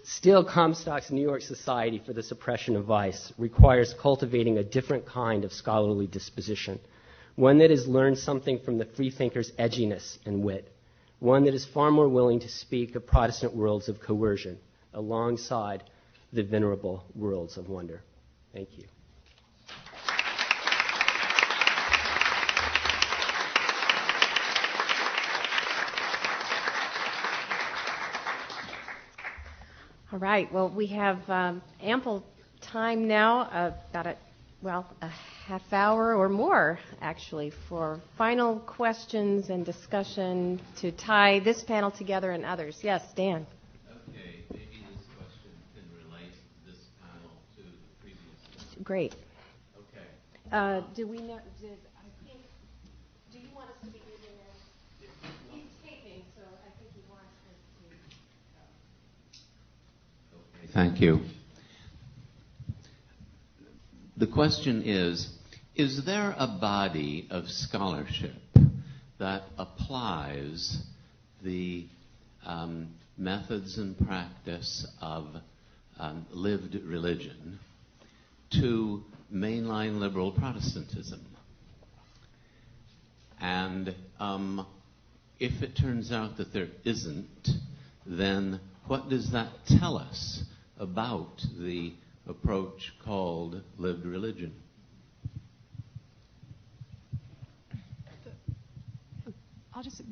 Still, Comstock's New York Society for the Suppression of Vice requires cultivating a different kind of scholarly disposition, one that has learned something from the freethinker's edginess and wit, one that is far more willing to speak of Protestant worlds of coercion alongside the venerable worlds of wonder. Thank you. All right. Well, we have ample time now, about a half hour or more, actually, for final questions and discussion to tie this panel together and others. Yes, Dan. Okay. Maybe this question can relate this panel to the previous one. Great. Okay. Do we know? Do you want us to be using it? He's taping, so I think he wants us to. Okay. Thank you. The question is there a body of scholarship that applies the methods and practice of lived religion to mainline liberal Protestantism? And if it turns out that there isn't, then what does that tell us about the approach called lived religion?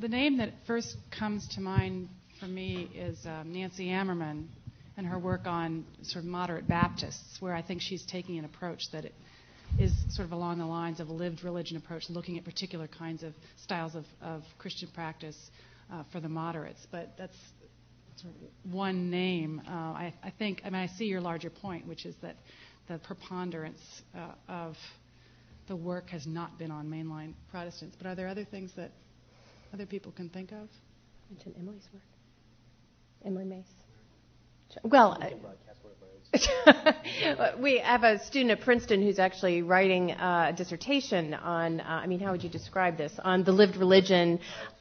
The name that first comes to mind for me is Nancy Ammerman, and her work on sort of moderate Baptists, where I think she's taking an approach that is sort of along the lines of a lived religion approach, looking at particular kinds of styles of Christian practice for the moderates. But that's sort of one name. I think, I see your larger point, which is that the preponderance of the work has not been on mainline Protestants. But are there other things that other people can think of? Mention Emily's work. Emily Mace. Well, we have a student at Princeton who's actually writing a dissertation on, how would you describe this, on the lived religion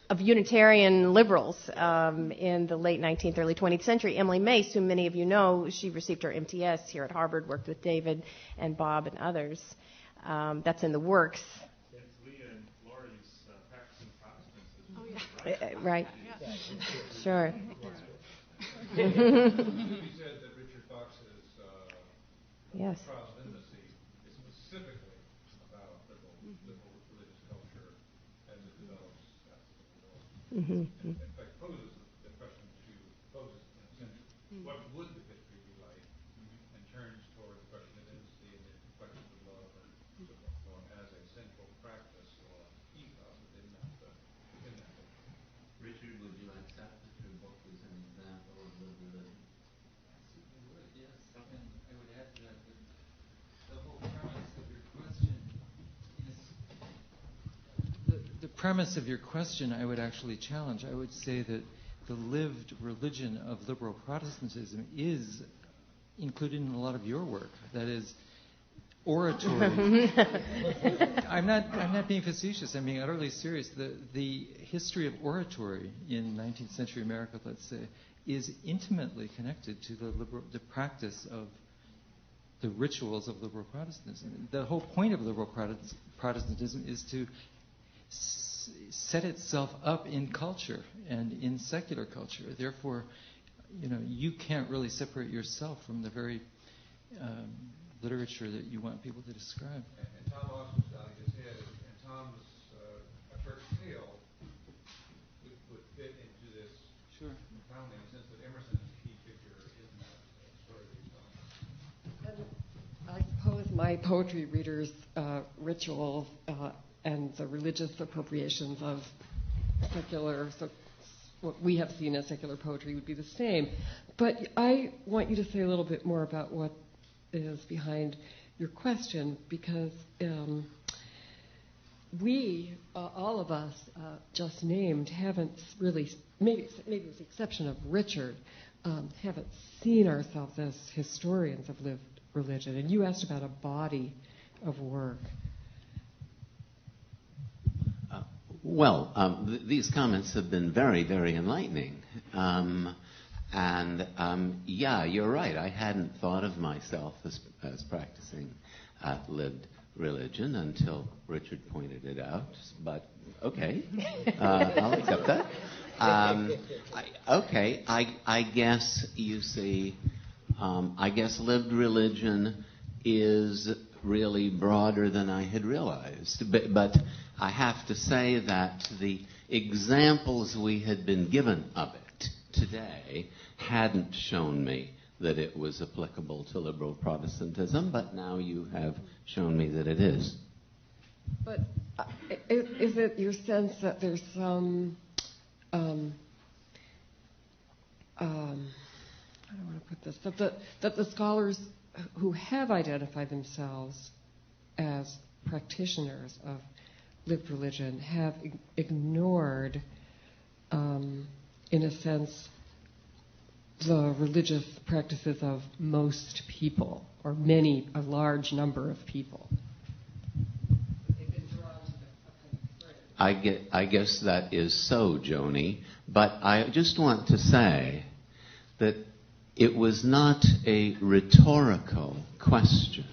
of Unitarian liberals in the late 19th, early 20th century. Emily Mace, who many of you know, she received her MTS here at Harvard, worked with David and Bob and others. That's in the works. It's Leah and Laurie's practicing Protestantism. Right. Sure. You said that Richard Fox's Yes. Trials of Intimacy is specifically about liberal religious culture as it develops after the war. In fact, poses the question in a sense, what would the history be like, and turns toward the question of intimacy and the question of love and so on as a central practice or ethos within that book. Richard, would you accept that your book is an example of lived religion? Yes. And I would add to that the whole premise of your question is the premise of your question I would actually challenge. I would say that the lived religion of liberal Protestantism is included in a lot of your work. That is oratory. I'm not being facetious. I'm being utterly serious. The history of oratory in 19th century America, let's say, is intimately connected to the practice of the rituals of liberal Protestantism. The whole point of liberal Protestantism is to set itself up in culture and in secular culture. Therefore, you can't really separate yourself from the very literature that you want people to describe. And Tom Austin's nodding his head, and Tom's church tale would fit into this. Sure. Profoundly, in the sense that Emerson is a key figure in that story that he's telling. I suppose my poetry readers' rituals and the religious appropriations of secular, so what we have seen as secular poetry would be the same. But I want you to say a little bit more about what is behind your question, because we, all of us just named, haven't really, maybe with the exception of Richard, haven't seen ourselves as historians of lived religion. And you asked about a body of work. These comments have been very, very enlightening. Yeah, you're right. I hadn't thought of myself as practicing lived religion until Richard pointed it out. But okay, I'll accept that. I guess you see. I guess lived religion is really broader than I had realized. But I have to say that the examples we had been given of it today hadn't shown me that it was applicable to liberal Protestantism, but now you have shown me that it is. But is it your sense that there's some, I don't want to put this, that the scholars who have identified themselves as practitioners of lived religion have ignored, in a sense, the religious practices of most people, or a large number of people? I guess that is so, Joni, but I just want to say that it was not a rhetorical question.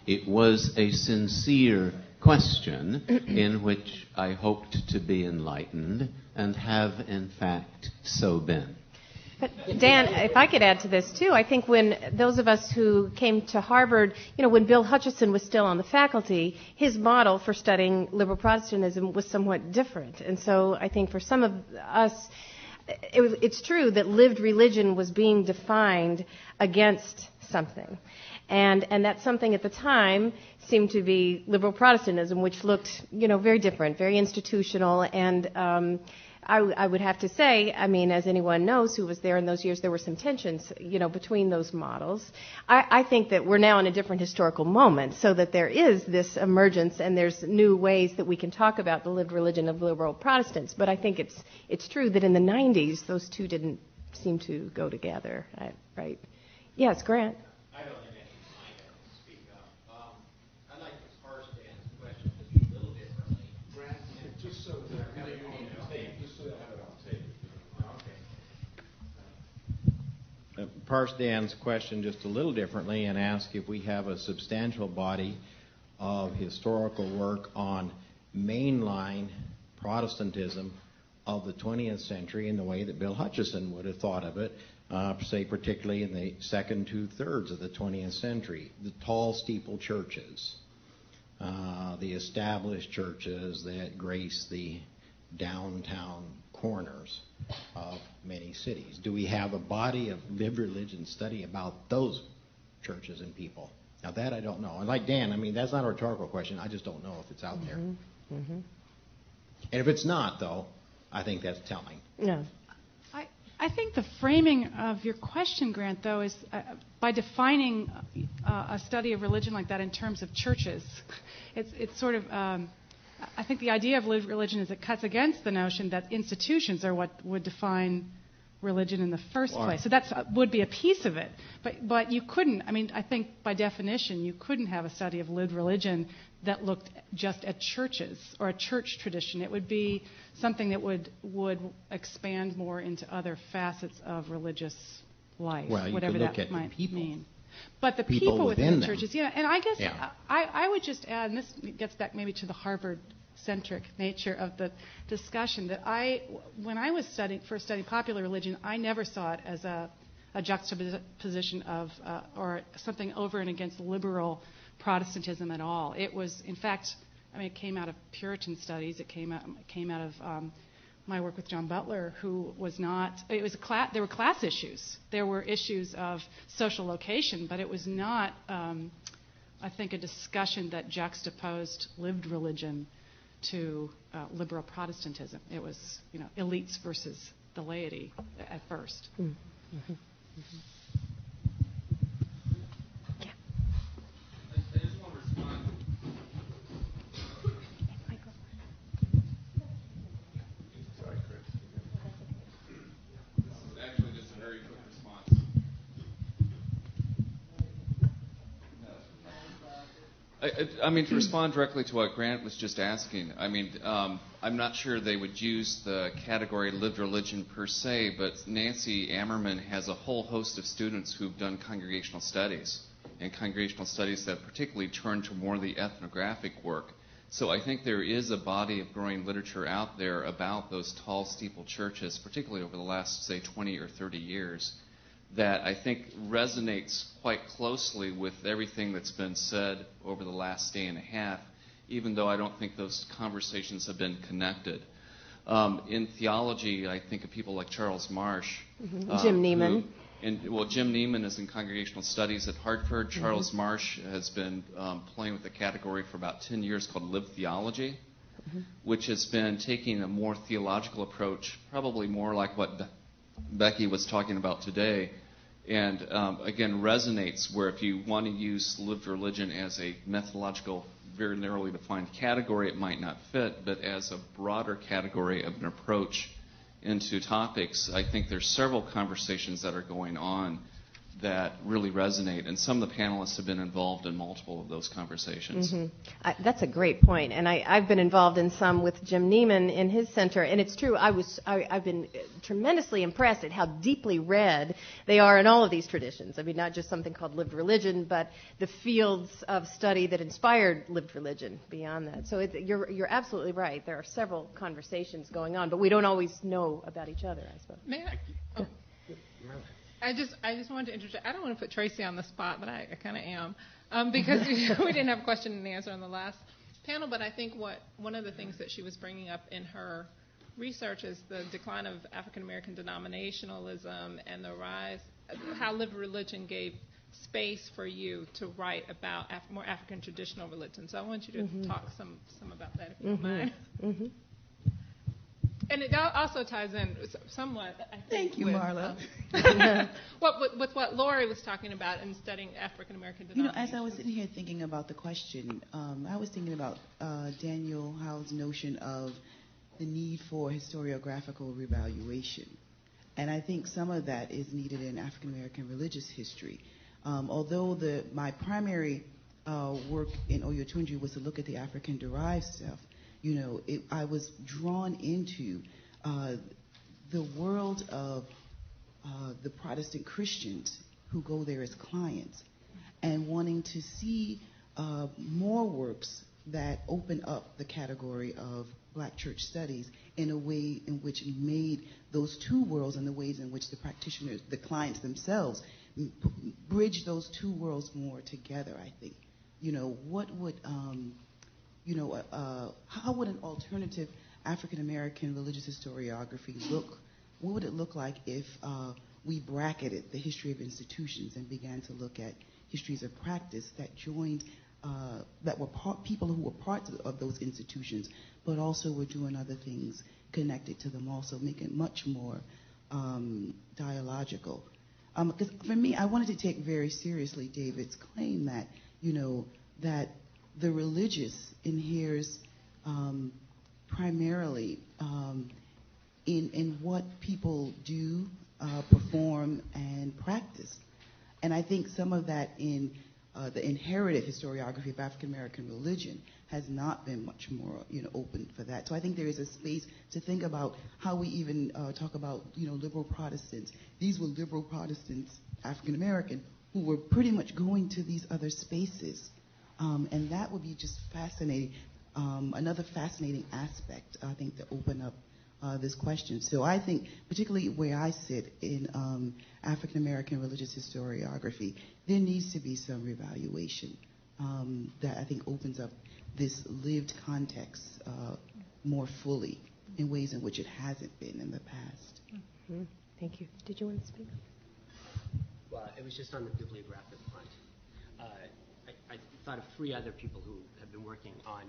It was a sincere question in which I hoped to be enlightened and have, in fact, so been. But Dan, if I could add to this too, I think when those of us who came to Harvard, when Bill Hutchison was still on the faculty, his model for studying liberal Protestantism was somewhat different. And so I think for some of us, it's true that lived religion was being defined against something. And that something at the time seemed to be liberal Protestantism, which looked, very different, very institutional. And I would have to say, as anyone knows who was there in those years, there were some tensions, between those models. I think that we're now in a different historical moment, so that there is this emergence and there's new ways that we can talk about the lived religion of liberal Protestants. But I think it's true that in the 90s, those two didn't seem to go together, right? Yes, Grant. I don't have any time to speak up. I'd like to parse Dan's question just a little differently. Grant, just so that I have it on tape. Just so that I have it on tape. Okay. Parse Dan's question just a little differently and ask if we have a substantial body of historical work on mainline Protestantism of the 20th century in the way that Bill Hutchison would have thought of it. Say particularly in the second 2/3 of the 20th century, the tall steeple churches, the established churches that grace the downtown corners of many cities. Do we have a body of lived religion study about those churches and people? Now that I don't know. And like Dan, that's not a rhetorical question. I just don't know if it's out there. Mm-hmm. And if it's not, though, I think that's telling. Yeah. I think the framing of your question, Grant, though, is by defining a study of religion like that in terms of churches. It's sort of, I think the idea of lived religion is it cuts against the notion that institutions are what would define religion in the first place. So that would be a piece of it. But you couldn't, I think by definition, you couldn't have a study of lived religion that looked just at churches or a church tradition. It would be something that would expand more into other facets of religious life, whatever that might mean. But the people within the churches, and I guess I would just add, and this gets back maybe to the Harvard-centric nature of the discussion, that when I was studying popular religion, I never saw it as a juxtaposition of or something over and against liberal Protestantism at all. It was, in fact, it came out of Puritan studies. It came out of my work with John Butler, who was not. It was there were class issues. There were issues of social location, but it was not, I think, a discussion that juxtaposed lived religion to liberal Protestantism. It was, elites versus the laity at first. Mm-hmm. Mm-hmm. To respond directly to what Grant was just asking, I'm not sure they would use the category lived religion per se, but Nancy Ammerman has a whole host of students who've done congregational studies, and congregational studies that particularly turn to more of the ethnographic work. So I think there is a body of growing literature out there about those tall steeple churches, particularly over the last, say, 20 or 30 years, that I think resonates quite closely with everything that's been said over the last day and a half, even though I don't think those conversations have been connected. In theology, I think of people like Charles Marsh. Mm-hmm. Jim Neiman. Jim Neiman is in congregational studies at Hartford. Mm-hmm. Charles Marsh has been playing with a category for about 10 years called lived theology, mm-hmm. which has been taking a more theological approach, probably more like what Becky was talking about today, and again resonates where if you want to use lived religion as a methodological, very narrowly defined category, it might not fit, but as a broader category of an approach into topics, I think there's several conversations that are going on that really resonate, and some of the panelists have been involved in multiple of those conversations. Mm-hmm. That's a great point, and I've been involved in some with Jim Neiman in his center, and it's true. I've been tremendously impressed at how deeply read they are in all of these traditions. Not just something called lived religion, but the fields of study that inspired lived religion beyond that. So you're absolutely right. There are several conversations going on, but we don't always know about each other, I suppose. May I? Oh. I just wanted to interject. I don't want to put Tracy on the spot, but I kind of am, because we didn't have a question and answer on the last panel. But I think one of the things that she was bringing up in her research is the decline of African American denominationalism and the rise, how lived religion gave space for you to write about more African traditional religion. So I want you to talk some about that, if you don't mind. And it also ties in somewhat, I think. Thank you, with, Marla. With what Lori was talking about in studying African American denominations. As I was sitting here thinking about the question, I was thinking about Daniel Howell's notion of the need for historiographical revaluation. And I think some of that is needed in African American religious history. Although my primary work in Oyotunji was to look at the African-derived stuff, I was drawn into the world of the Protestant Christians who go there as clients and wanting to see more works that open up the category of Black church studies in a way in which made those two worlds and the ways in which the practitioners, the clients themselves, bridge those two worlds more together, I think. What would, how would an alternative African American religious historiography look? What would it look like if we bracketed the history of institutions and began to look at histories of practice that joined, that were people who were parts of those institutions, but also were doing other things connected to them also, make it much more dialogical. Because for me, I wanted to take very seriously David's claim that, that the religious inheres primarily in what people do, perform, and practice. And I think some of that in the inherited historiography of African American religion has not been much more, open for that. So I think there is a space to think about how we even talk about, liberal Protestants. These were liberal Protestants, African American, who were pretty much going to these other spaces. And that would be just fascinating, another fascinating aspect, I think, to open up this question. So I think, particularly where I sit in African American religious historiography, there needs to be some revaluation that I think opens up this lived context more fully in ways in which it hasn't been in the past. Mm-hmm. Thank you. Did you want to speak? Well, it was just on the bibliographic front. I thought of three other people who have been working on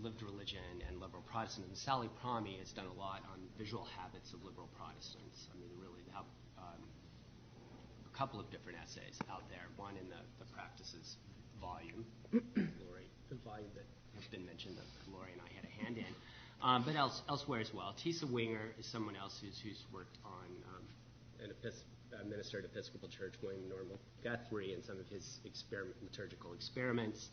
lived religion and liberal Protestantism. Sally Promy has done a lot on visual habits of liberal Protestants. I mean, really have a couple of different essays out there. One in the practices volume, Lori, the volume that has been mentioned that Lori and I had a hand in, but elsewhere as well. Tisa Winger is someone else who's worked on an ministered Episcopal Church, William Norman Guthrie, and some of his liturgical experiments.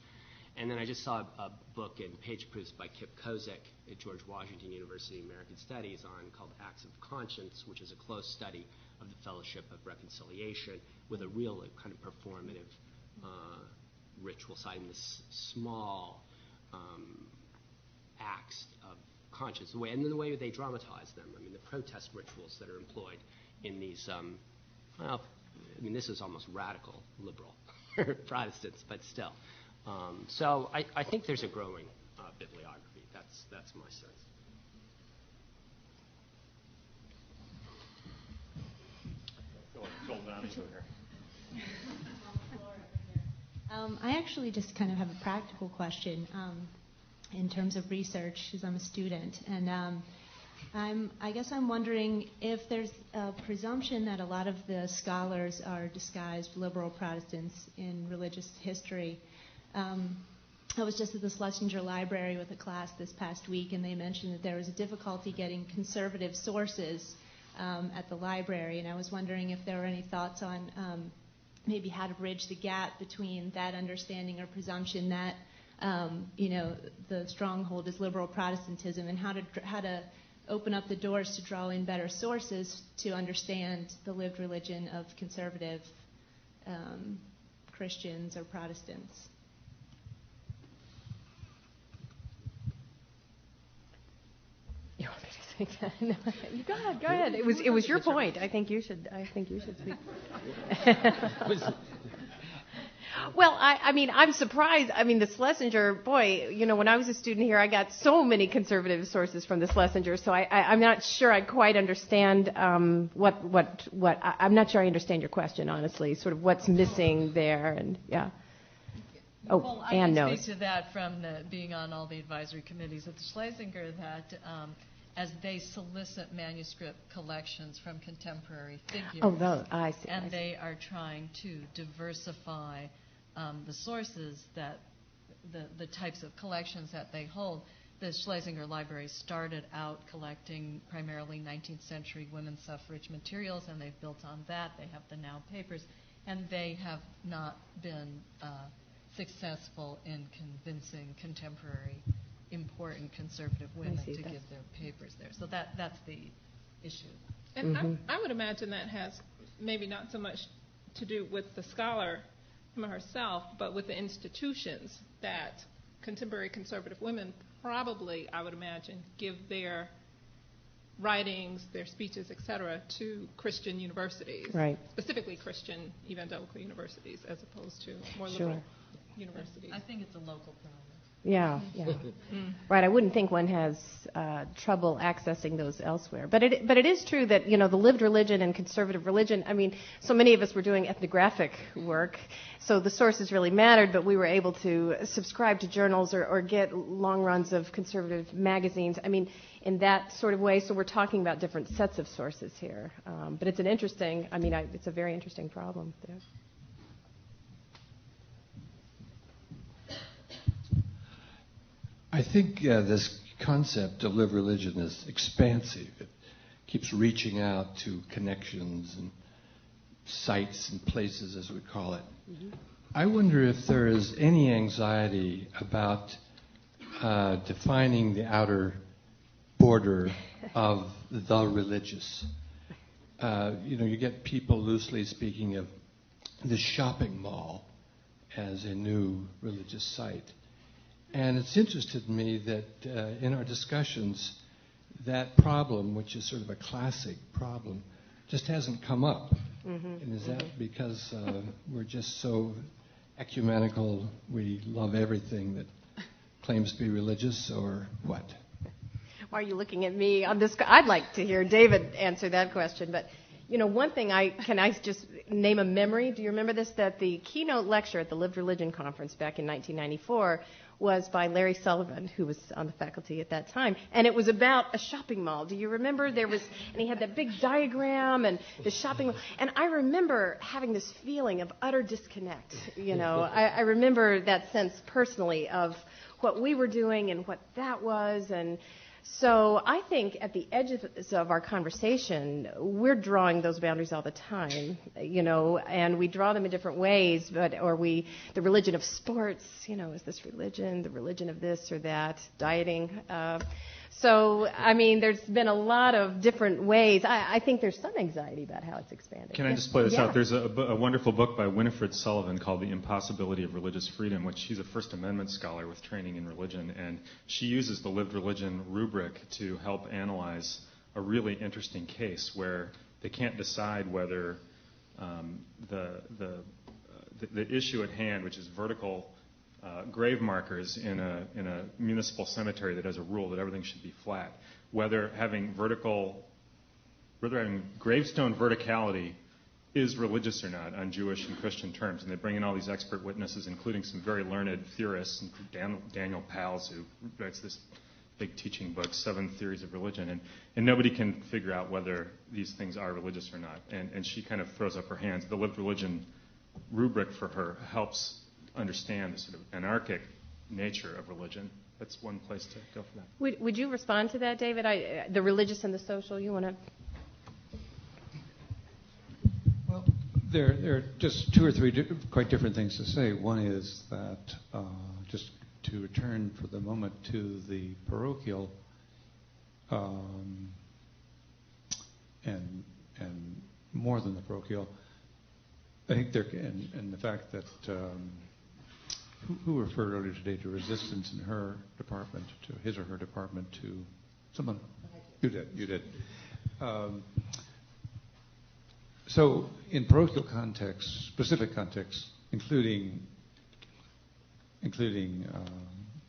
And then I just saw a book in page proofs by Kip Kozak at George Washington University American Studies called Acts of Conscience, which is a close study of the Fellowship of Reconciliation with a real kind of performative ritual side in this small acts of conscience, the way they dramatize them. I mean, the protest rituals that are employed in these, this is almost radical liberal Protestants, but still. So I think there's a growing bibliography. That's my sense. I actually just kind of have a practical question in terms of research, because I'm a student, and I guess I'm wondering if there's a presumption that a lot of the scholars are disguised liberal Protestants in religious history. I was just at the Schlesinger Library with a class this past week, and they mentioned that there was a difficulty getting conservative sources at the library, and I was wondering if there were any thoughts on maybe how to bridge the gap between that understanding or presumption that the stronghold is liberal Protestantism, and how to open up the doors to draw in better sources to understand the lived religion of conservative Christians or Protestants. You want me to take that? No. Go ahead. It was your point. I think you should speak. Well, I mean, I'm surprised. I mean, the Schlesinger, boy, you know, when I was a student here, I got so many conservative sources from the Schlesinger, so I'm not sure I quite understand I'm not sure I understand your question, honestly, sort of what's missing there, and yeah. Oh, well, Ann I can knows. speak to that from being on all the advisory committees at the Schlesinger, that as they solicit manuscript collections from contemporary figures, I see. and they are trying to diversify the sources that the types of collections that they hold. The Schlesinger Library started out collecting primarily 19th century women's suffrage materials, and they've built on that. They have the Now papers, and they have not been successful in convincing contemporary important conservative women to give their papers there. So that's the issue. And I would imagine that has maybe not so much to do with the scholar herself, but with the institutions that contemporary conservative women probably, I would imagine, give their writings, their speeches, etc., to Christian universities, right? Specifically Christian evangelical universities, as opposed to more liberal universities. I think it's a local problem. Yeah. Right. I wouldn't think one has trouble accessing those elsewhere. But it is true that, you know, the lived religion and conservative religion, I mean, so many of us were doing ethnographic work, so the sources really mattered, but we were able to subscribe to journals or get long runs of conservative magazines, I mean, in that sort of way. So we're talking about different sets of sources here. But it's it's a very interesting problem there. I think this concept of lived religion is expansive. It keeps reaching out to connections and sites and places, as we call it. Mm-hmm. I wonder if there is any anxiety about defining the outer border of the religious. You get people loosely speaking of the shopping mall as a new religious site. And it's interested me that in our discussions, that problem, which is sort of a classic problem, just hasn't come up. Mm-hmm. And is that because we're just so ecumenical, we love everything that claims to be religious, or what? Why are you looking at me on this? I'd like to hear David answer that question. But, you know, one thing I just name a memory? Do you remember this? That the keynote lecture at the Lived Religion Conference back in 1994 was by Larry Sullivan, who was on the faculty at that time, and it was about a shopping mall. Do you remember? And he had that big diagram and the shopping mall, and I remember having this feeling of utter disconnect. You know, I remember that sense personally of what we were doing and what that was, and so I think at the edges of our conversation, we're drawing those boundaries all the time, you know, and we draw them in different ways, the religion of sports, you know, is this religion, the religion of this or that, dieting. So, I mean, there's been a lot of different ways. I think there's some anxiety about how it's expanded. Can I just play this out? There's a wonderful book by Winifred Sullivan called The Impossibility of Religious Freedom, which she's a First Amendment scholar with training in religion, and she uses the lived religion rubric to help analyze a really interesting case where they can't decide whether the issue at hand, which is vertical grave markers in a municipal cemetery that has a rule that everything should be flat, whether having gravestone verticality is religious or not on Jewish and Christian terms. And they bring in all these expert witnesses, including some very learned theorists, Daniel Pals, who writes this big teaching book, 7 Theories of Religion, and nobody can figure out whether these things are religious or not. And she kind of throws up her hands. The lived religion rubric for her helps understand the sort of anarchic nature of religion. That's one place to go for that. Would you respond to that, David? The religious and the social, you want to? Well, there are just 2 or 3 quite different things to say. One is that, just to return for the moment to the parochial, and more than the parochial, I think and the fact that who referred earlier today to resistance in her department, to his or her department, to someone? You did. So in parochial contexts, specific contexts, including including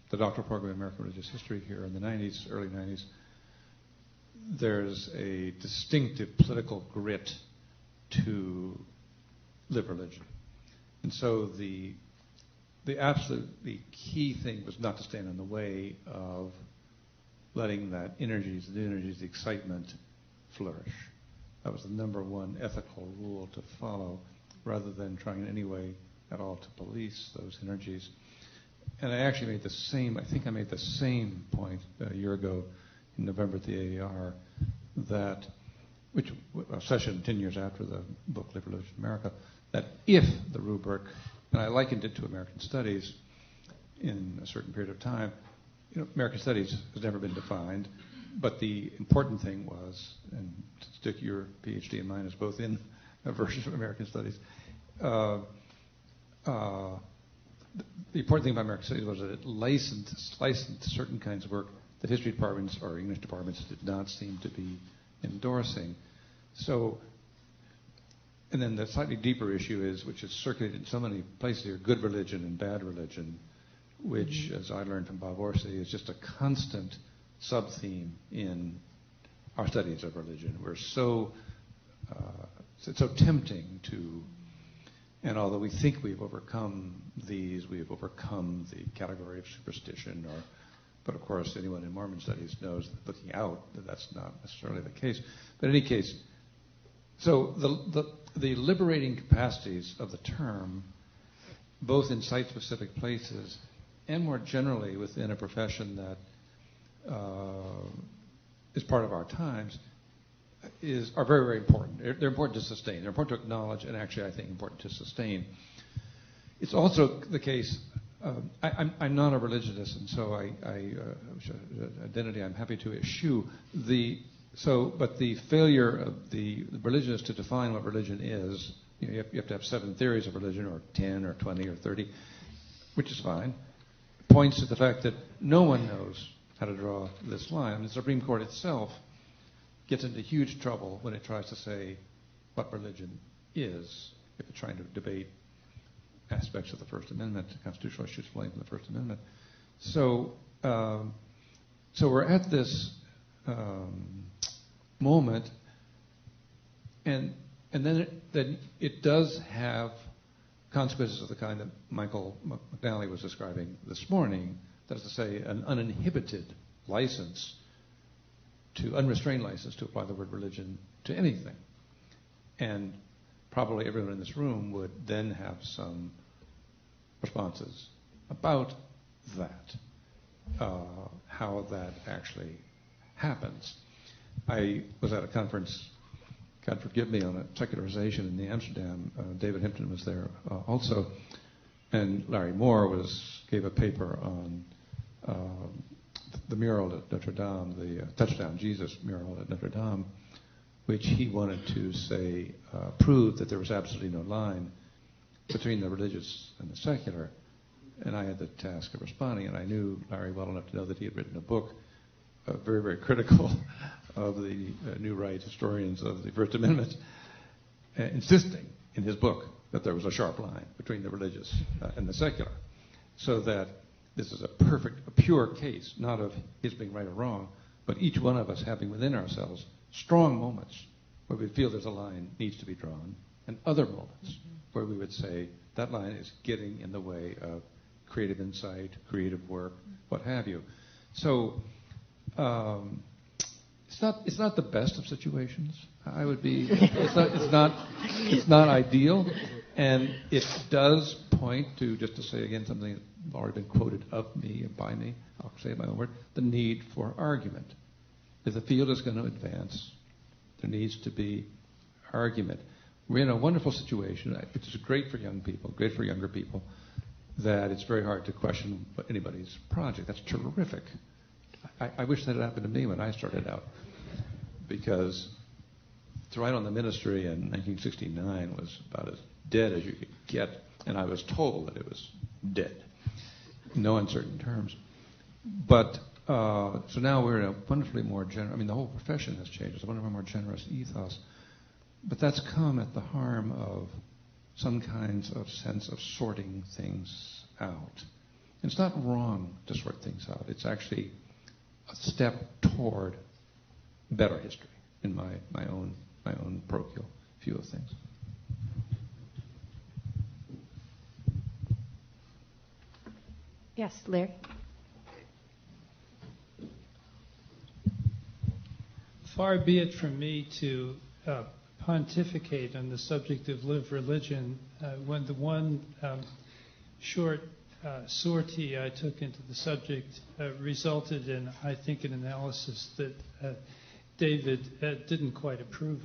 the doctoral program in American Religious History here in the 90s, early 90s, there's a distinctive political grit to live religion. And so the absolutely key thing was not to stand in the way of letting that energies, the excitement flourish. That was the number one ethical rule to follow, rather than trying in any way at all to police those energies. And I actually made the same, I think I made the same point a year ago in November at the AAR, that, which a session 10 years after the book Live Religion in America, that if the rubric, and I likened it to American Studies in a certain period of time, American Studies has never been defined, but the important thing was, and to stick your PhD and mine is both in a version of American Studies, the important thing about American Studies was that it licensed certain kinds of work that history departments or English departments did not seem to be endorsing. So, and then the slightly deeper issue is, which is circulated in so many places here, good religion and bad religion, which, as I learned from Bob Orsi, is just a constant sub-theme in our studies of religion. We're so, it's so tempting to, and although we think we've overcome these, we've overcome the category of superstition, but of course anyone in Mormon studies knows, looking out, that that's not necessarily the case. But in any case, so the liberating capacities of the term, both in site-specific places and more generally within a profession that is part of our times, are very, very important. They're important to sustain. They're important to acknowledge, and actually I think important to sustain. It's also the case, I'm not a religionist, and so identity I'm happy to eschew. But the failure of the religionists to define what religion is, you have to have 7 theories of religion, or 10, or 20, or 30, which is fine, points to the fact that no one knows how to draw this line. The Supreme Court itself gets into huge trouble when it tries to say what religion is, if it's trying to debate aspects of the First Amendment, constitutional issues flowing from the First Amendment. So we're at this moment, and then it does have consequences of the kind that Michael McNally was describing this morning. That is to say, an uninhibited license, unrestrained license to apply the word religion to anything. And probably everyone in this room would then have some responses about that, how that actually happens. I was at a conference, God forgive me, on a secularization in Amsterdam. David Himpton was there also, and Larry Moore gave a paper on the mural at Notre Dame, the Touchdown Jesus mural at Notre Dame, which he wanted to say proved that there was absolutely no line between the religious and the secular. And I had the task of responding, and I knew Larry well enough to know that he had written a book very, very critical of the New Right historians of the First Amendment, insisting in his book that there was a sharp line between the religious and the secular, so that this is a pure case, not of his being right or wrong, but each one of us having within ourselves strong moments where we feel there's a line needs to be drawn, and other moments where we would say that line is getting in the way of creative insight, creative work, what have you. So it's not the best of situations. It's not ideal, and it does point to, just to say again something that's already been quoted of me and by me, I'll say it my own word, the need for argument. If the field is going to advance, there needs to be argument. We're in a wonderful situation, which is great for young people, great for younger people, that it's very hard to question anybody's project. That's terrific. I wish that had happened to me when I started out, because to write on the ministry in 1969 was about as dead as you could get, and I was told that it was dead, in no uncertain terms. But so now we're in a wonderfully more generous, the whole profession has changed. It's a wonderfully more generous ethos. But that's come at the harm of some kinds of sense of sorting things out. And it's not wrong to sort things out. It's actually a step toward better history in my own parochial view of things. Yes, Larry. Far be it from me to pontificate on the subject of lived religion when the one short sortie I took into the subject resulted in, I think, an analysis that David didn't quite approve